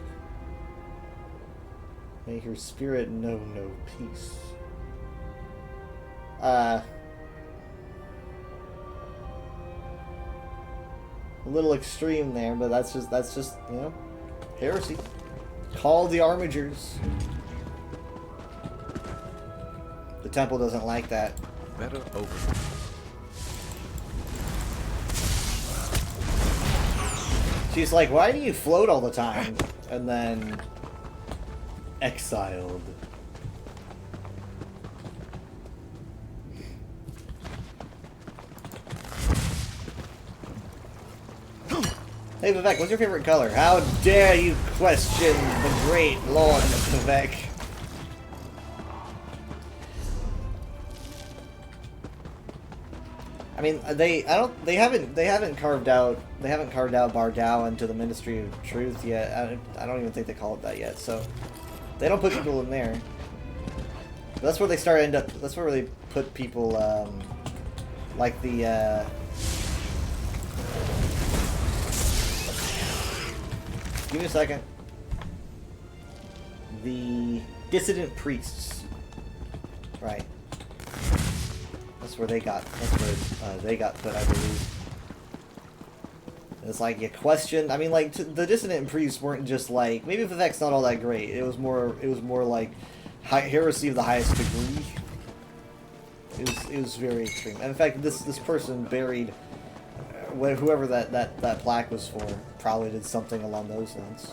Speaker 1: May her spirit know no peace. A little extreme there, but that's just you know, heresy. Call the Armigers. The temple doesn't like that.
Speaker 5: Better over.
Speaker 1: She's like, why do you float all the time? And then exiled. Hey Vivek, what's your favorite color? How dare you question the great Lord Vivek? I mean, they haven't carved out Bardal into the Ministry of Truth yet. I don't even think they call it that yet. So they don't put people in there. But that's where they that's where they put people like the give me a second. The dissident priests. Right. That's where they got. That's where they got put, I believe. It's like you question. I mean, like the dissident priests weren't just like maybe Vivek's not all that great. It was more. It was more like heresy of the highest degree. It was very extreme. And in fact, this person buried whoever that plaque was for probably did something along those lines.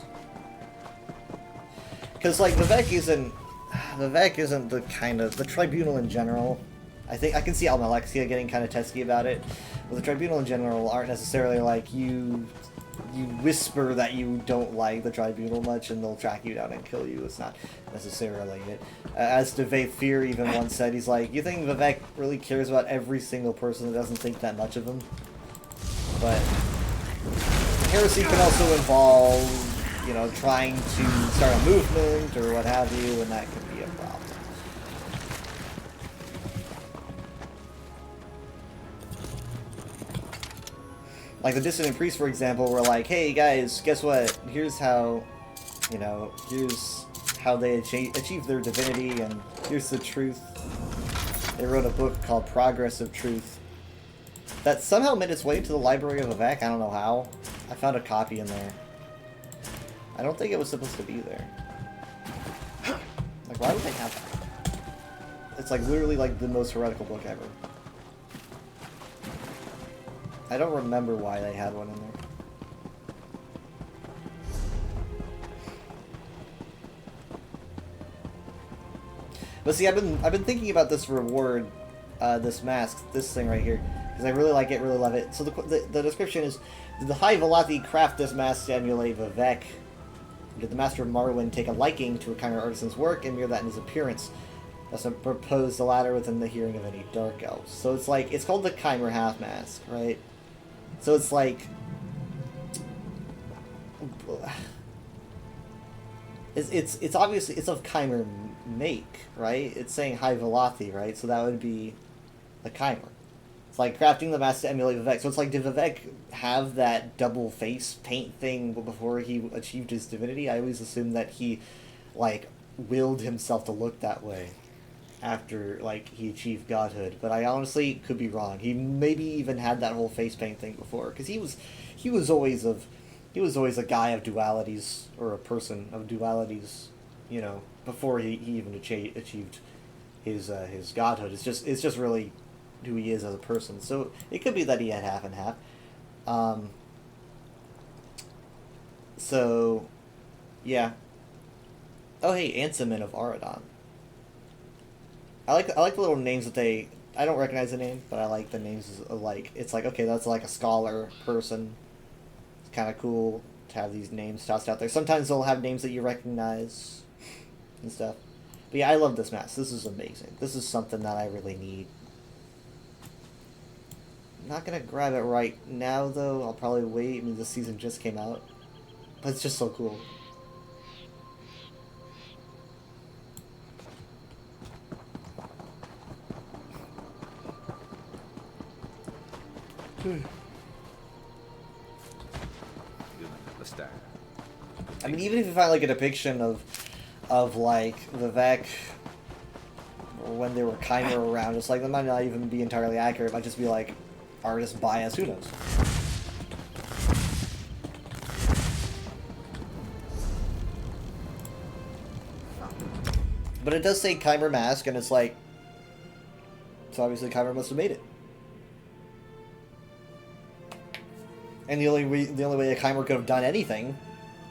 Speaker 1: Because like Vivek isn't the kind of the tribunal in general. I think I can see Almalexia getting kind of testy about it, but the tribunal in general aren't necessarily like you whisper that you don't like the tribunal much and they'll track you down and kill you. It's not necessarily it. As Devay Fear even once said, he's like, you think Vivek really cares about every single person that doesn't think that much of him? But heresy can also involve, you know, trying to start a movement or what have you, and that can be a problem. Like the dissident priests, for example, were like, hey guys, guess what? Here's how, you know, here's how they achieve their divinity, and here's the truth. They wrote a book called Progress of Truth that somehow made its way to the Library of Vivek. I don't know how. I found a copy in there. I don't think it was supposed to be there. Like, why would they have that? It's like literally like the most heretical book ever. I don't remember why they had one in there. But see, I've been thinking about this reward, this mask, this thing right here, because I really like it, really love it. So the description is: did the High Velati craft this mask to emulate Vivek? Did the Master of Marwyn take a liking to a Chimera artisan's work and mirror that in his appearance? Thus proposed the latter within the hearing of any Dark Elves. So it's like, it's called the Chimera Half Mask, right? So it's like, it's obviously, it's of Chimera make, right? It's saying High Velati, right? So that would be a Chimera. It's like crafting the mask to emulate Vivek. So it's like, did Vivek have that double face paint thing before he achieved his divinity? I always assumed that he, like, willed himself to look that way after, like, he achieved godhood. But I honestly could be wrong. He maybe even had that whole face paint thing before, because he was always a guy of dualities, or a person of dualities, you know, before he even achieved his godhood. It's just really who he is as a person. So it could be that he had half and half. So yeah. Oh hey, Ansamin of Aradon. I like the little names that they. I don't recognize the name, but I like the names. Like, it's like, okay, that's like a scholar person. It's kind of cool to have these names tossed out there. Sometimes they'll have names that you recognize and stuff. But yeah, I love this mask. This is amazing. This is something that I really need. I'm not gonna grab it right now though. I'll probably wait. I mean, this season just came out, but it's just so cool. I mean, even if you find like a depiction of like Vivek when there were Chimera around, it's like that might not even be entirely accurate. It might just be like artist bias. Who knows? But it does say Chimera mask, and it's like, so obviously Chimera must have made it. And the only way a Chimera could have done anything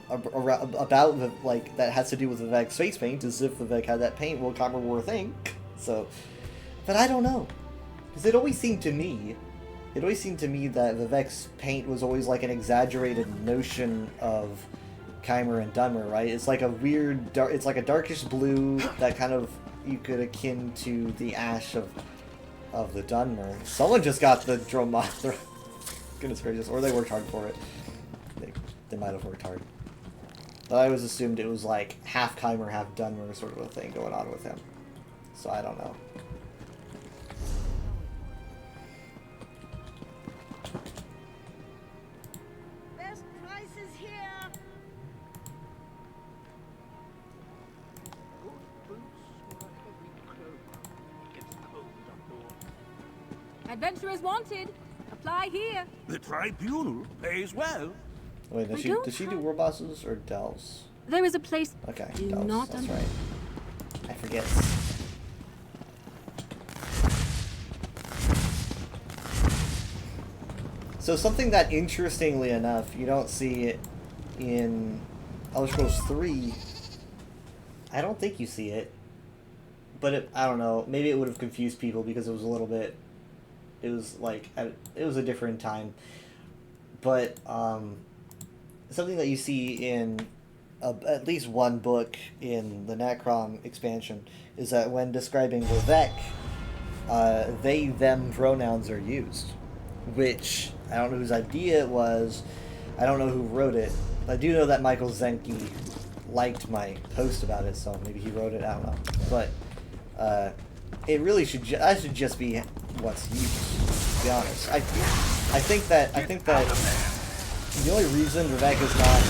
Speaker 1: about like that has to do with Vivek's face paint is if Vivek had that paint. Well, Chimera were a thing, so. But I don't know, because it always seemed to me that Vivek's paint was always like an exaggerated notion of Chimera and Dunmer, right? It's like a weird, it's like a darkish blue that kind of you could akin to the ash of the Dunmer. Someone just got the Dromothra. Goodness gracious, or they worked hard for it. They might have worked hard. But I always assumed it was like half Chimera, half Dunmer sort of a thing going on with him. So I don't know.
Speaker 9: Best prices here. Adventurers wanted. Apply here.
Speaker 6: The tribunal pays well.
Speaker 1: Wait,
Speaker 9: I
Speaker 1: does
Speaker 9: don't
Speaker 1: she do
Speaker 9: have-
Speaker 1: world bosses or delves?
Speaker 9: There is a place.
Speaker 1: Okay,
Speaker 9: Do
Speaker 1: delves.
Speaker 9: not
Speaker 1: That's
Speaker 9: un-
Speaker 1: right. I forget. So something that, interestingly enough, you don't see it in Elder Scrolls 3. I don't think you see it. But I don't know. Maybe it would have confused people because it was a little bit... It was like... It was a different time. But something that you see in at least one book in the Necrom expansion is that when describing Vivec, they, them pronouns are used. Which, I don't know whose idea it was. I don't know who wrote it. I do know that Michael Zenke liked my post about it, so maybe he wrote it, I don't know. But it really should that should just be what's used, to be honest. I think that the only reason Vivec is not,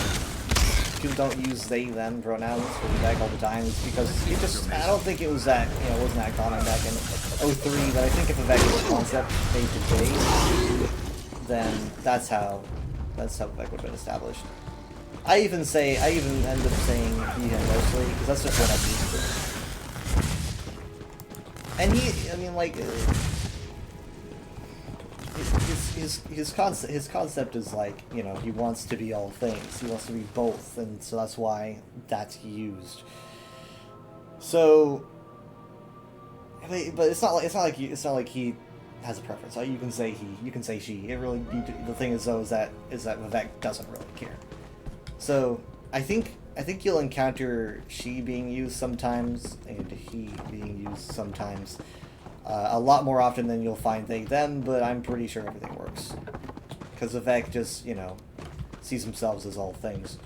Speaker 1: people don't use they them pronouns for Vivec all the time is because it just, I don't think it was that, you know, it wasn't that common back in 03, but I think if Vivec was a concept made today, then that's how Vivec would have been established. I even end up saying he, him mostly, because that's just what I'm used to. And he, I mean, like, his concept is like, you know, he wants to be all things. He wants to be both, and so that's why that's used. So, but it's not like he has a preference. Like, you can say he, you can say she. It really, the thing is though, is that Vivec doesn't really care. So I think you'll encounter she being used sometimes and he being used sometimes. A lot more often than you'll find they, them, but I'm pretty sure everything works. Because Vivec just, you know, sees themselves as all things.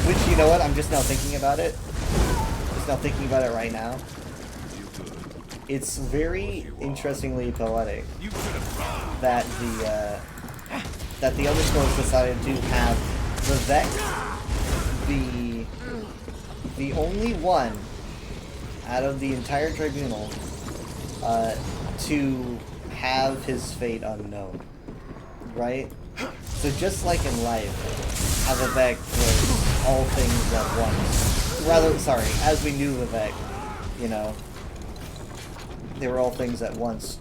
Speaker 1: Which, you know what, I'm just now thinking about it. Just now thinking about it right now. It's very interestingly poetic that the Elder Scrolls decided to have Vivec be the only one out of the entire tribunal to have his fate unknown, right? So just like in life, how Vivec was all things at once. Rather, sorry, as we knew Vivec, you know, they were all things at once.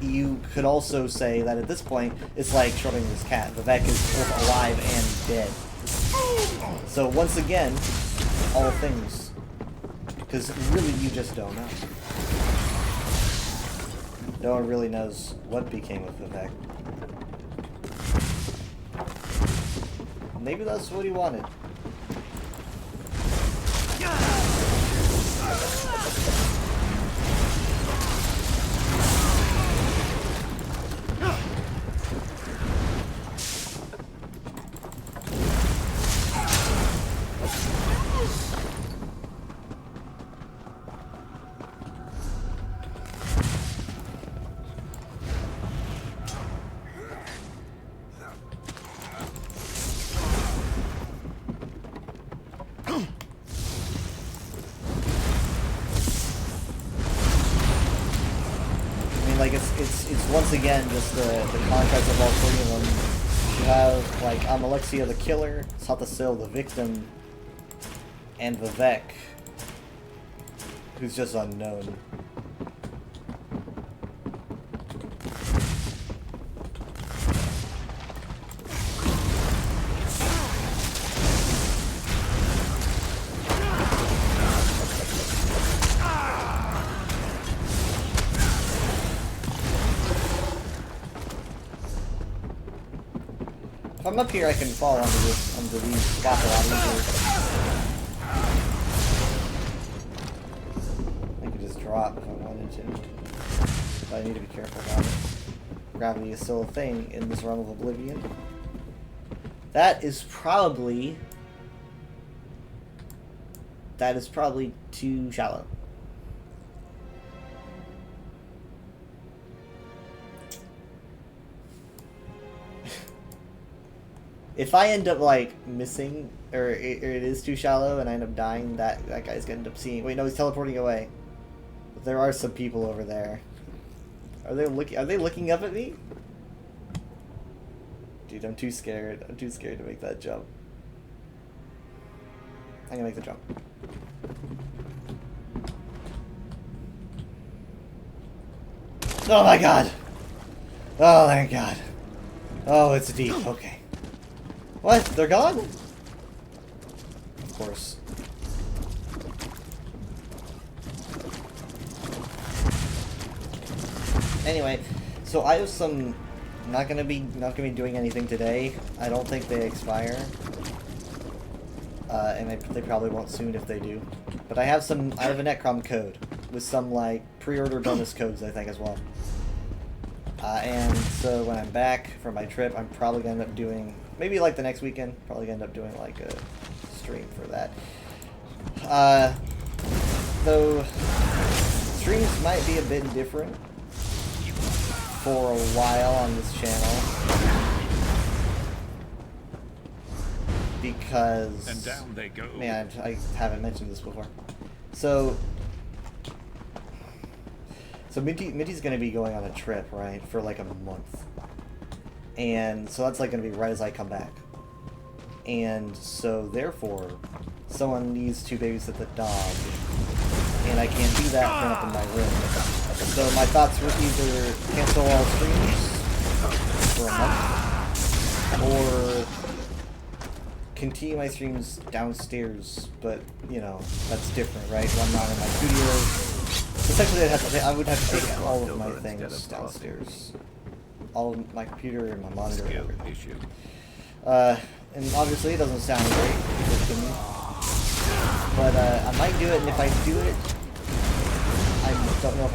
Speaker 1: You could also say that at this point, it's like Schrodinger's cat. Vivec is both alive and dead. So once again, all things. Because really, you just don't know. No one really knows what became of Vivec. Maybe that's what he wanted. Like, it's once again just the contrast of all three of them. You have, like, Amalexia the killer, Satasil the victim, and Vivec, who's just unknown. If I'm up here, I can fall onto these spots a lot easier. I could just drop if I wanted to. But I need to be careful about it. Gravity is still a thing in this realm of Oblivion. That is probably too shallow. if I end up like missing, or it is too shallow and I end up dying, that guy's gonna end up seeing. Wait, no, he's teleporting away. But there are some people over there. Are they looking up at me? Dude, I'm too scared. I'm too scared to make that jump. I'm gonna make the jump. Oh my god! Oh thank god. Oh, it's deep. Okay. What? They're gone? Of course. Anyway, so I have some. Not gonna be doing anything today. I don't think they expire. And they probably won't soon if they do. But I have a Necrom code with some like pre-order bonus codes I think as well. And so when I'm back from my trip, I'm probably gonna end up doing maybe like the next weekend. Probably gonna end up doing like a stream for that. Though streams might be a bit different for a while on this channel. Because,
Speaker 5: and down they go.
Speaker 1: Man, I haven't mentioned this before. So Minty's gonna be going on a trip, right, for like a month, and so that's like gonna be right as I come back, and so therefore, someone needs to babysit the dog, and I can't do that from up in my room. So my thoughts were either cancel all streams for a month, or continue my streams downstairs, but you know, that's different, right? When I'm not in my studio. Essentially, I would have to take all of my things downstairs. All of my computer and my monitor and everything. And obviously it doesn't sound great to me. But I might do it, and if I do it, I don't know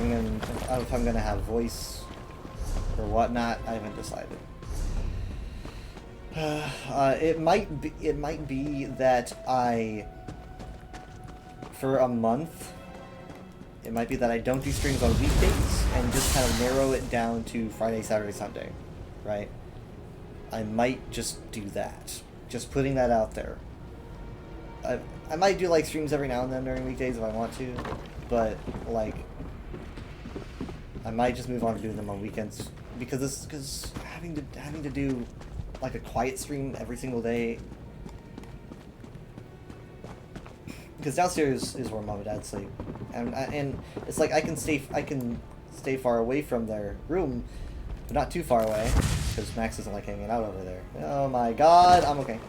Speaker 1: if I'm gonna have voice or whatnot. I haven't decided. It might be that for a month, it might be that I don't do streams on weekdays and just kind of narrow it down to Friday, Saturday, Sunday, right? I might just do that. Just putting that out there. I might do like streams every now and then during weekdays if I want to, but like I might just move on to doing them on weekends because having to do like a quiet stream every single day, because downstairs is where mom and dad sleep, and it's like I can stay far away from their room, but not too far away, because Max doesn't like hanging out over there. Oh my god, I'm okay.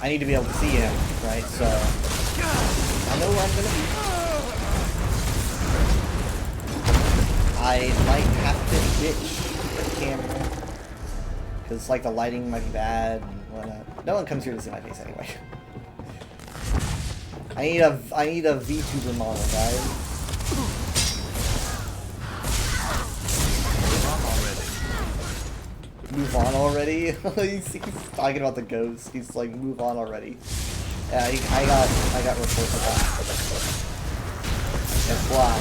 Speaker 1: I need to be able to see him, right? So I know where I'm gonna be. I might have to ditch the camera because like the lighting might be bad and whatnot. No one comes here to see my face anyway. I need a VTuber model, guys. Move on already? he's talking about the ghost. He's like, move on already. Yeah, I got reports of that. It's why.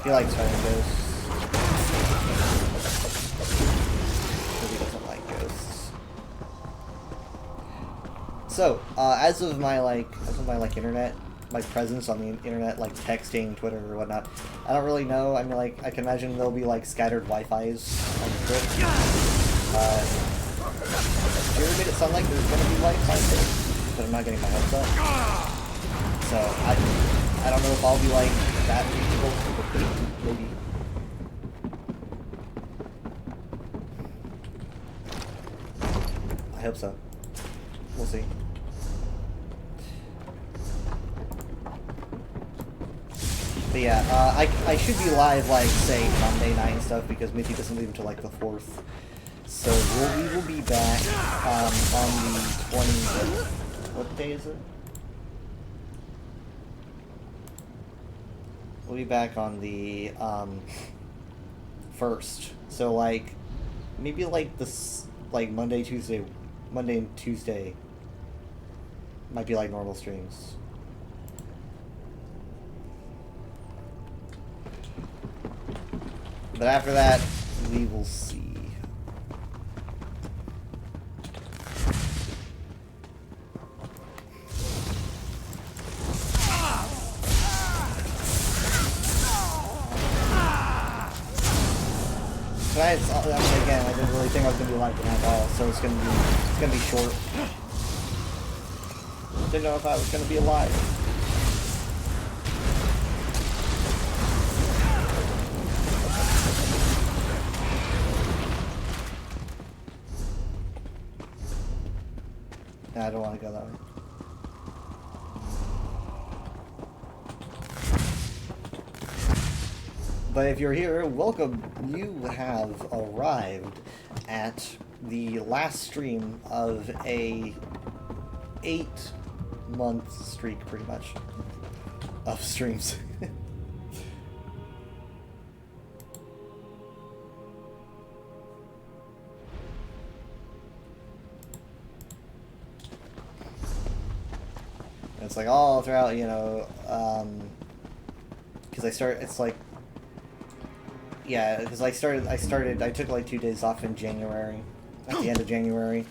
Speaker 1: He likes fighting ghosts. Because he doesn't like ghosts. So, as of my internet, my presence on the internet, like texting, Twitter, or whatnot, I don't really know. I mean, like, I can imagine there'll be like scattered Wi-Fi's on the trip. Jerry made it sound like there's gonna be Wi-Fi there, but I'm not getting my hopes up. So I don't know if I'll be like that reachable. Maybe. I hope so. We'll see. But yeah, I should be live like say Monday night and stuff because Mitty doesn't leave until like the 4th. So we will be back on the 20th. What day is it? We'll be back on the 1st. So like maybe like this like Monday and Tuesday might be like normal streams. But after that, we will see. Tonight's, I mean, again, I didn't really think I was gonna be alive tonight at all, so it's gonna be short. Didn't know if I was gonna be alive. Nah, I don't want to go that way. But if you're here, welcome. You have arrived at the last stream of a 8-month streak, pretty much, of streams. It's like all throughout, you know, because it's like, yeah, because I took like 2 days off in January, at the end of January.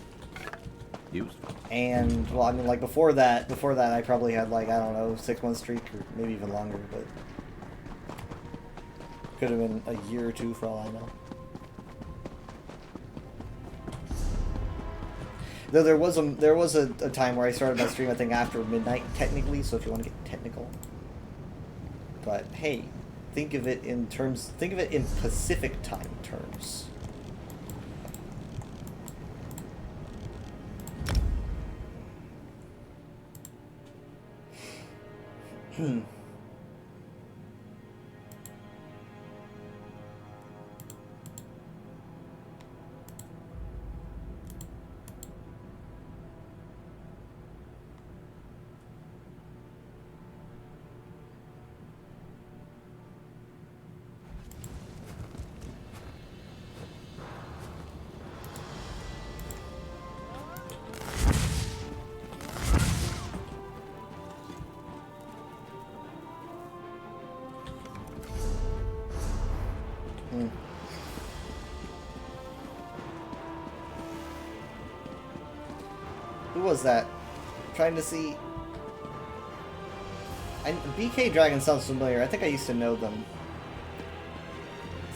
Speaker 5: Useful.
Speaker 1: And, well, I mean, like, before that, I probably had, like, I don't know, 6-month streak, or maybe even longer, but could have been a year or two for all I know. Though there was a time where I started my stream, I think, after midnight, technically, so if you want to get technical. But, hey, think of it in Pacific time terms. Who was that? Trying to see. BK Dragon sounds familiar. I think I used to know them.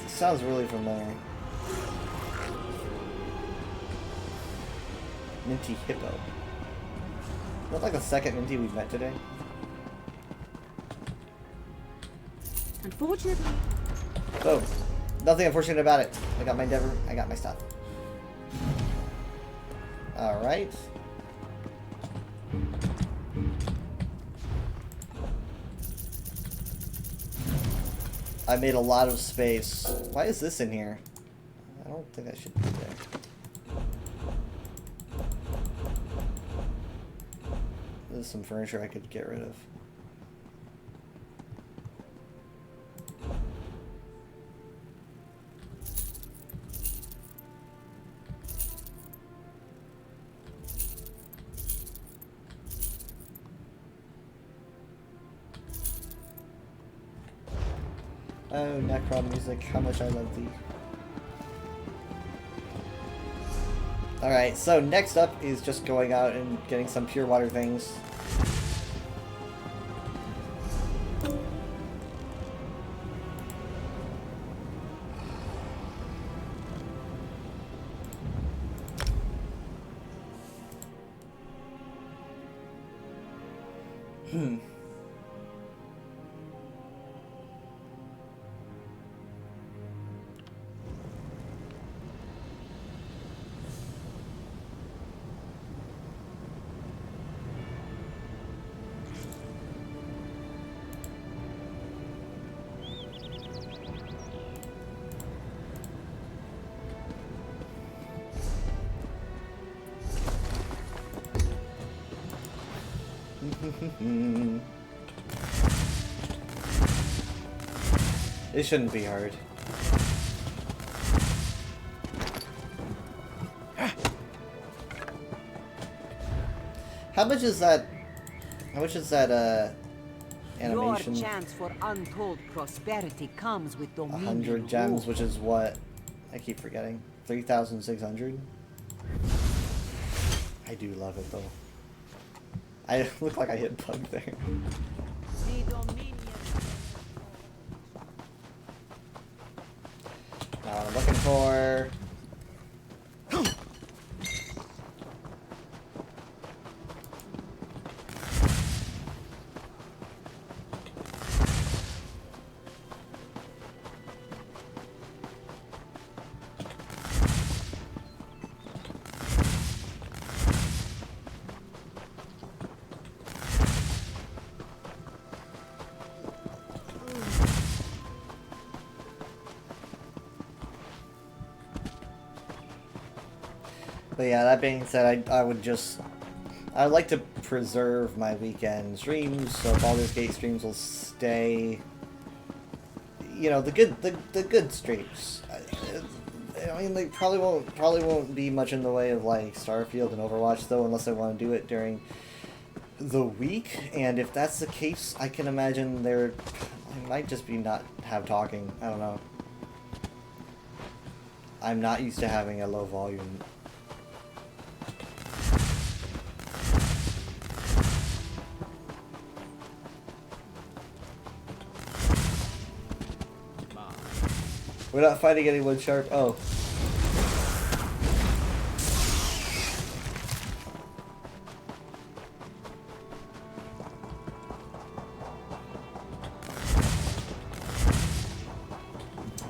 Speaker 1: It sounds really familiar. Minty Hippo. Is that like the second Minty we've met today?
Speaker 9: Unfortunately.
Speaker 1: Oh, nothing unfortunate about it. I got my endeavor. I got my stuff. Alright. I made a lot of space. Why is this in here? I don't think I should be there. There's some furniture I could get rid of. Oh, Necron music, how much I love thee. Alright, so next up is just going out and getting some pure water things. It shouldn't be hard. How much is that animation.
Speaker 10: Your chance for untold prosperity comes with dominion.
Speaker 1: 100 gems, which is what I keep forgetting. 3,600. I do love it though. I look like I hit bug there.
Speaker 10: The dominion.
Speaker 1: Now what I'm looking for. But yeah, that being said, I would like to preserve my weekend streams, so Baldur's Gate streams will stay, you know, the good streams. I mean, they probably won't be much in the way of like Starfield and Overwatch though, unless I want to do it during the week. And if that's the case, I can imagine I might just be not have talking. I don't know. I'm not used to having a low volume. We're not fighting anyone sharp. Oh.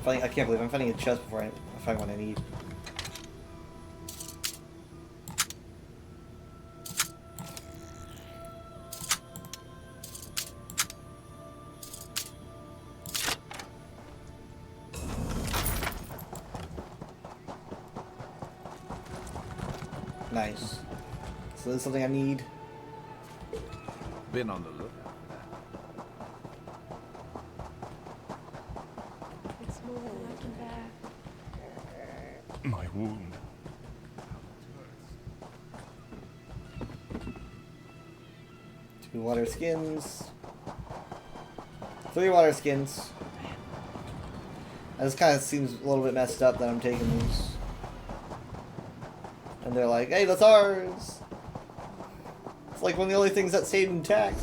Speaker 1: I can't believe I'm finding a chest before I find what I need. Nice. So this is something I need.
Speaker 5: Been on the lookout.
Speaker 6: My wound.
Speaker 1: 2 water skins. 3 water skins. This kind of seems a little bit messed up that I'm taking these. And they're like, hey, that's ours! It's like one of the only things that stayed intact.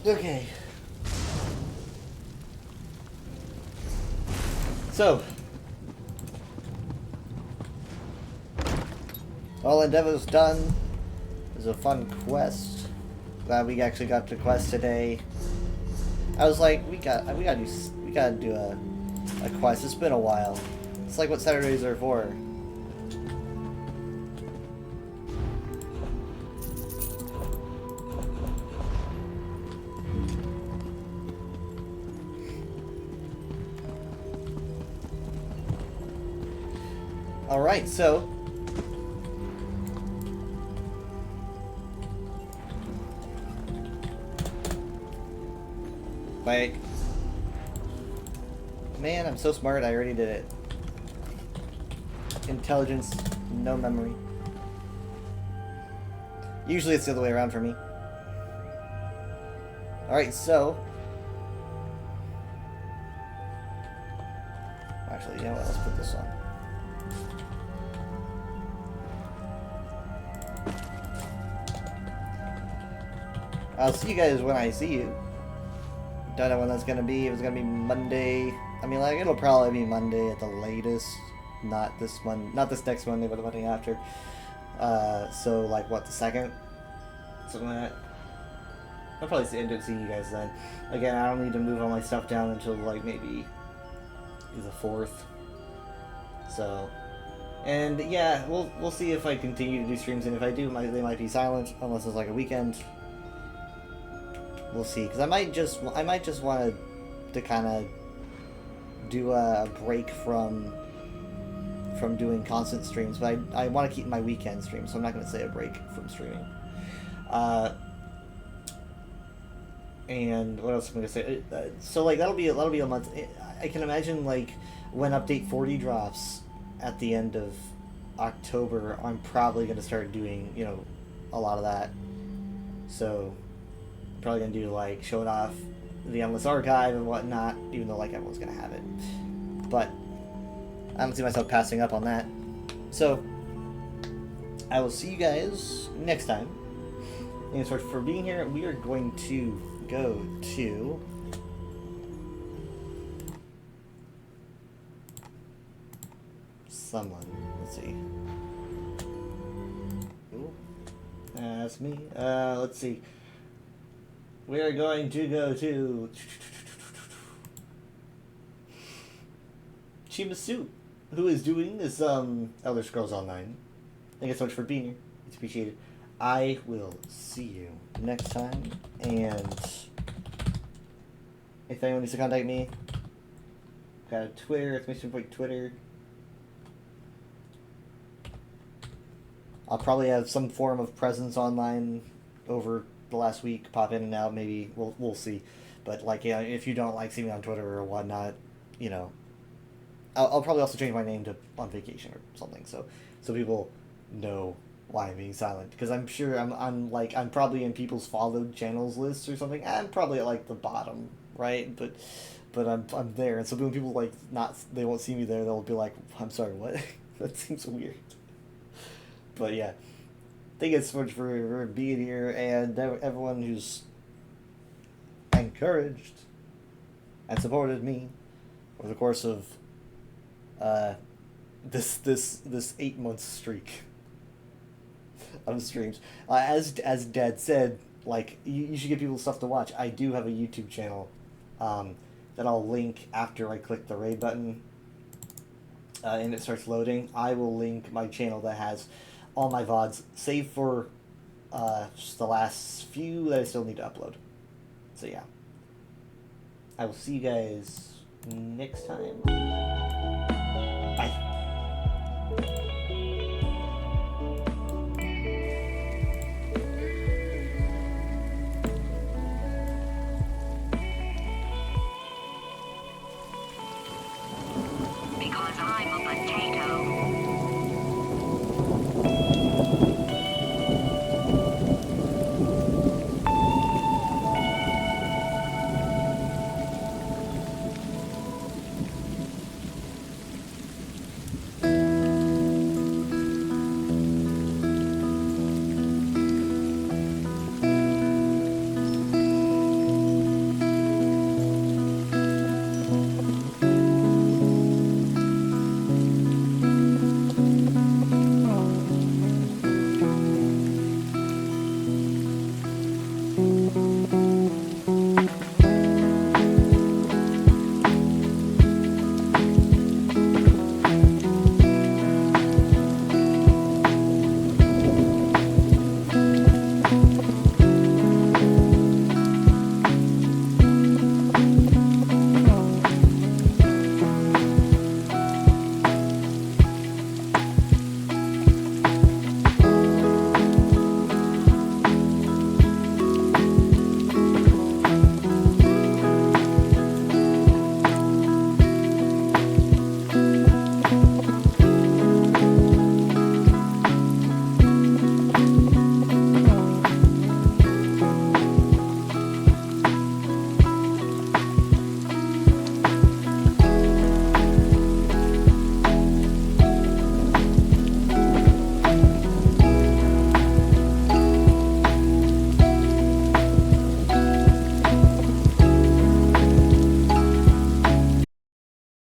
Speaker 1: Okay. So, all endeavors done. It was a fun quest. Glad we actually got to quest today. I was like, we gotta do a quest. It's been a while. It's like what Saturdays are for. Alright, so like, man, I'm so smart, I already did it. Intelligence, no memory. Usually it's the other way around for me. Alright, so actually, you know what, let's put this on. I'll see you guys when I see you. Don't know when that's gonna be. If it's gonna be Monday. I mean, like, it'll probably be Monday at the latest. Not this next Monday, but the Monday after. So, like, what, the 2nd? Something like that. I'll probably end up seeing you guys then. Again, I don't need to move all my stuff down until like maybe the 4th. So, and yeah, we'll see if I continue to do streams, and if I do, they might be silent unless it's like a weekend. We'll see, because I might just want to kind of do a break from doing constant streams, but I want to keep my weekend streams, so I'm not going to say a break from streaming. And what else am I going to say? So like that'll be a month. I can imagine like when update 40 drops at the end of October, I'm probably going to start doing, you know, a lot of that. So I'm probably going to do like showing off the Endless Archive and whatnot, even though like everyone's going to have it. But I don't see myself passing up on that. So I will see you guys next time. Thanks for being here. We are going to go to someone. Let's see. Ooh, that's me. Let's see. We are going to go to Chimasu, who is doing this Elder Scrolls Online. Thank you so much for being here. It's appreciated. I will see you next time, and if anyone needs to contact me, got a Twitter, exclamation point Twitter. I'll probably have some form of presence online over the last week, pop in and out, maybe, we'll see. But like, yeah, if you don't like see me on Twitter or whatnot, you know, I'll probably also change my name to on vacation or something, so people know why I'm being silent, because I'm sure I'm probably in people's followed channels lists or something. I'm probably at like the bottom, right? But I'm there, and so when people like they won't see me there, they'll be like, I'm sorry, what? That seems weird. But yeah, thank you so much for being here, and everyone who's encouraged and supported me over the course of this 8-month streak of streams. As Dad said, like you should give people stuff to watch. I do have a YouTube channel that I'll link after I click the raid button and it starts loading. I will link my channel that has all my VODs, save for just the last few that I still need to upload. So yeah, I will see you guys next time.